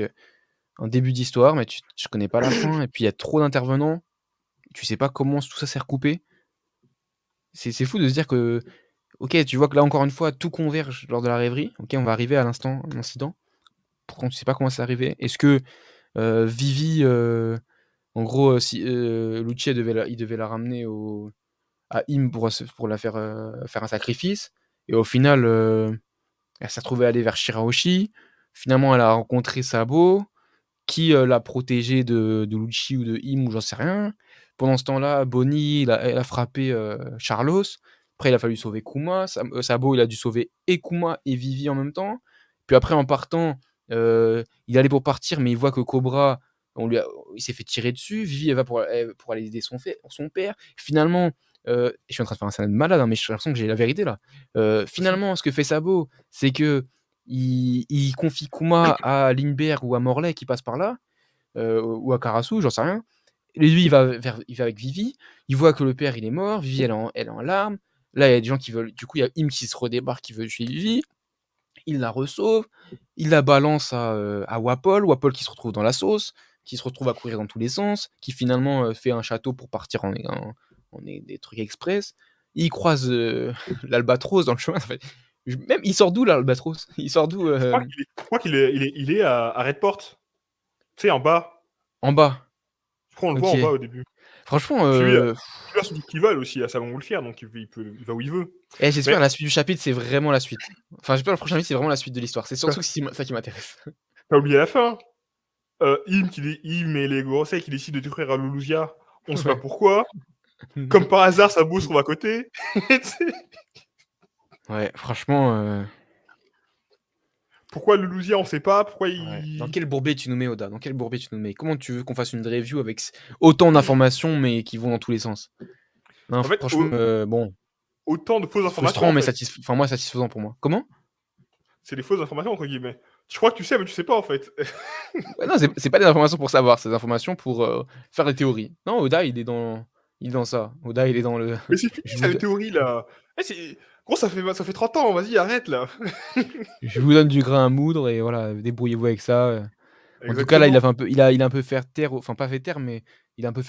Speaker 4: un début d'histoire, mais tu connais pas la fin, et puis il y a trop d'intervenants, tu sais pas comment tout ça s'est recoupé. C'est fou de se dire que, OK, tu vois que là encore une fois tout converge lors de la rêverie. OK, on va arriver à l'incident. Pourtant tu sais pas comment c'est arrivé. Est-ce que, Vivi, en gros, si, Lucci il devait la ramener à Im pour la faire, faire un sacrifice, et au final, elle s'est retrouvée aller vers Shirahoshi. Finalement, elle a rencontré Sabo, qui, l'a protégée de Lucci ou de Im, ou j'en sais rien. Pendant ce temps-là, Bonnie, elle a frappé, Charlos. Après, il a fallu sauver Kuma. Sabo, il a dû sauver et Kuma et Vivi en même temps. Puis après, en partant, il allait pour partir, mais il voit que Cobra, il s'est fait tirer dessus. Vivi, elle va pour aller aider son père. Finalement, je suis en train de faire un scénario de malade, hein, mais j'ai l'impression que j'ai la vérité là. Finalement, ce que fait Sabo, c'est que il confie Kuma à Lindbergh ou à Morley qui passe par là, ou à Karasu, j'en sais rien. Et lui, il va avec Vivi. Il voit que le père, il est mort. Vivi, elle est en larmes. Là, il y a des gens qui veulent. Du coup, il y a Im qui se redébarque, qui veut tuer Vivi. Il la resauve. Il la balance à Wapol. Wapol qui se retrouve dans la sauce, qui se retrouve à courir dans tous les sens, qui finalement fait un château pour partir en des trucs express. Il croise l'Albatros dans le chemin. En fait. Même, il sort d'où l'Albatros? Il sort d'où
Speaker 1: Je crois qu'il est à Redport. Tu sais, en bas.
Speaker 4: En bas.
Speaker 1: Je crois qu'on le voit
Speaker 4: Ok.
Speaker 1: en bas au début.
Speaker 4: Franchement,
Speaker 1: Puis lui, il a son truc qu'il veut aussi, à Savon Montgolfière, donc il va où il veut.
Speaker 4: j'espère
Speaker 1: Mais
Speaker 4: la suite du chapitre, c'est vraiment la suite. Enfin, j'espère le prochain chapitre, c'est vraiment la suite de l'histoire. C'est
Speaker 1: t'as
Speaker 4: surtout ça qui m'intéresse.
Speaker 1: t'as oublié la fin. Im et les Gorosei qui décident de détruire Alulusia. On sait pas
Speaker 4: Ouais.
Speaker 1: pourquoi. Comme par hasard, Sabo se trouve à côté. Tu sais,
Speaker 4: Ouais, franchement,
Speaker 1: pourquoi Lulusia, on sait pas. Pourquoi
Speaker 4: ouais. Dans
Speaker 1: il.
Speaker 4: quel bourbier tu nous mets, Oda? Dans quel bourbier tu nous mets? Comment tu veux qu'on fasse une review avec autant d'informations, mais qui vont dans tous les sens? Non,
Speaker 1: En fait,
Speaker 4: franchement, bon,
Speaker 1: autant de fausses informations,
Speaker 4: frustrant,
Speaker 1: en
Speaker 4: mais
Speaker 1: fait.
Speaker 4: enfin, moi, satisfaisant pour moi. Comment?
Speaker 1: C'est des fausses informations, entre guillemets. Tu crois que tu sais, mais tu sais pas, en fait.
Speaker 4: Ouais, non, c'est pas des informations pour savoir, c'est des informations pour faire des théories. Non, Oda, il est dans ça. Oda, il est dans le.
Speaker 1: Mais c'est fini,
Speaker 4: Je
Speaker 1: ça,
Speaker 4: vous,
Speaker 1: les théories, là. Gros, ça fait 30 ans, vas-y, arrête, là.
Speaker 4: je vous donne du grain à moudre, et voilà, débrouillez-vous avec ça. En tout cas, là,
Speaker 1: Exactement.
Speaker 4: il a un peu fait taire, enfin pas fait taire, mais il a un peu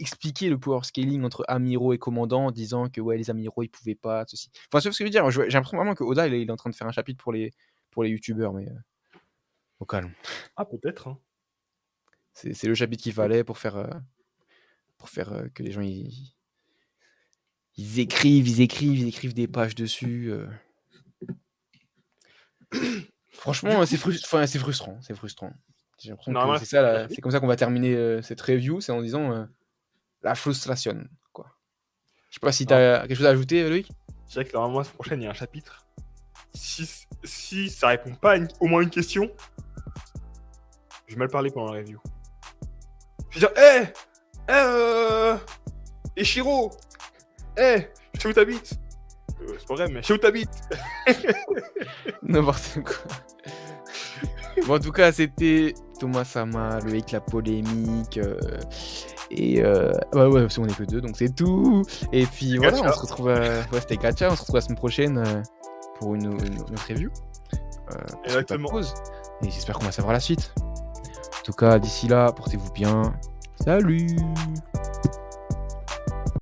Speaker 4: expliqué le power scaling entre amiraux et commandants, en disant que ouais, les amiraux, ils pouvaient pas, ceci. Enfin, tu vois ce que je veux dire? J'ai l'impression vraiment que Oda, il est en train de faire un chapitre pour les youtubeurs, mais au calme.
Speaker 1: Ah, peut-être, hein.
Speaker 4: C'est le chapitre qu'il fallait pour faire que les gens ils écrivent des pages dessus.
Speaker 1: Du
Speaker 4: Franchement,
Speaker 1: coup,
Speaker 4: c'est frustrant, c'est frustrant. J'ai l'impression que
Speaker 1: normalement,
Speaker 4: c'est
Speaker 1: c'est
Speaker 4: ça,
Speaker 1: le chapitre.
Speaker 4: c'est comme ça qu'on va terminer cette review, c'est en disant la frustration, quoi. Je sais pas si tu
Speaker 1: Non,
Speaker 4: as quelque chose à ajouter, Loïc?
Speaker 1: je dirais que normalement, la semaine prochaine, il y a un chapitre. Si ça répond pas à au moins une question, je vais mal parler pendant la review. Je vais dire, Eshiro, je sais où t'habites. C'est pas vrai, mais je sais où t'habites.
Speaker 4: N'importe quoi. Bon, en tout cas, c'était Thomas Sama, le avec la polémique. Bah ouais, on est que deux, donc c'est tout. Et puis voilà,
Speaker 1: Gacha.
Speaker 4: on se retrouve. Ouais, c'était Gacha, on se retrouve la semaine prochaine pour une autre review.
Speaker 1: Exactement.
Speaker 4: Pause. Et j'espère qu'on va savoir la suite. En tout cas, d'ici là, portez-vous bien. Salut!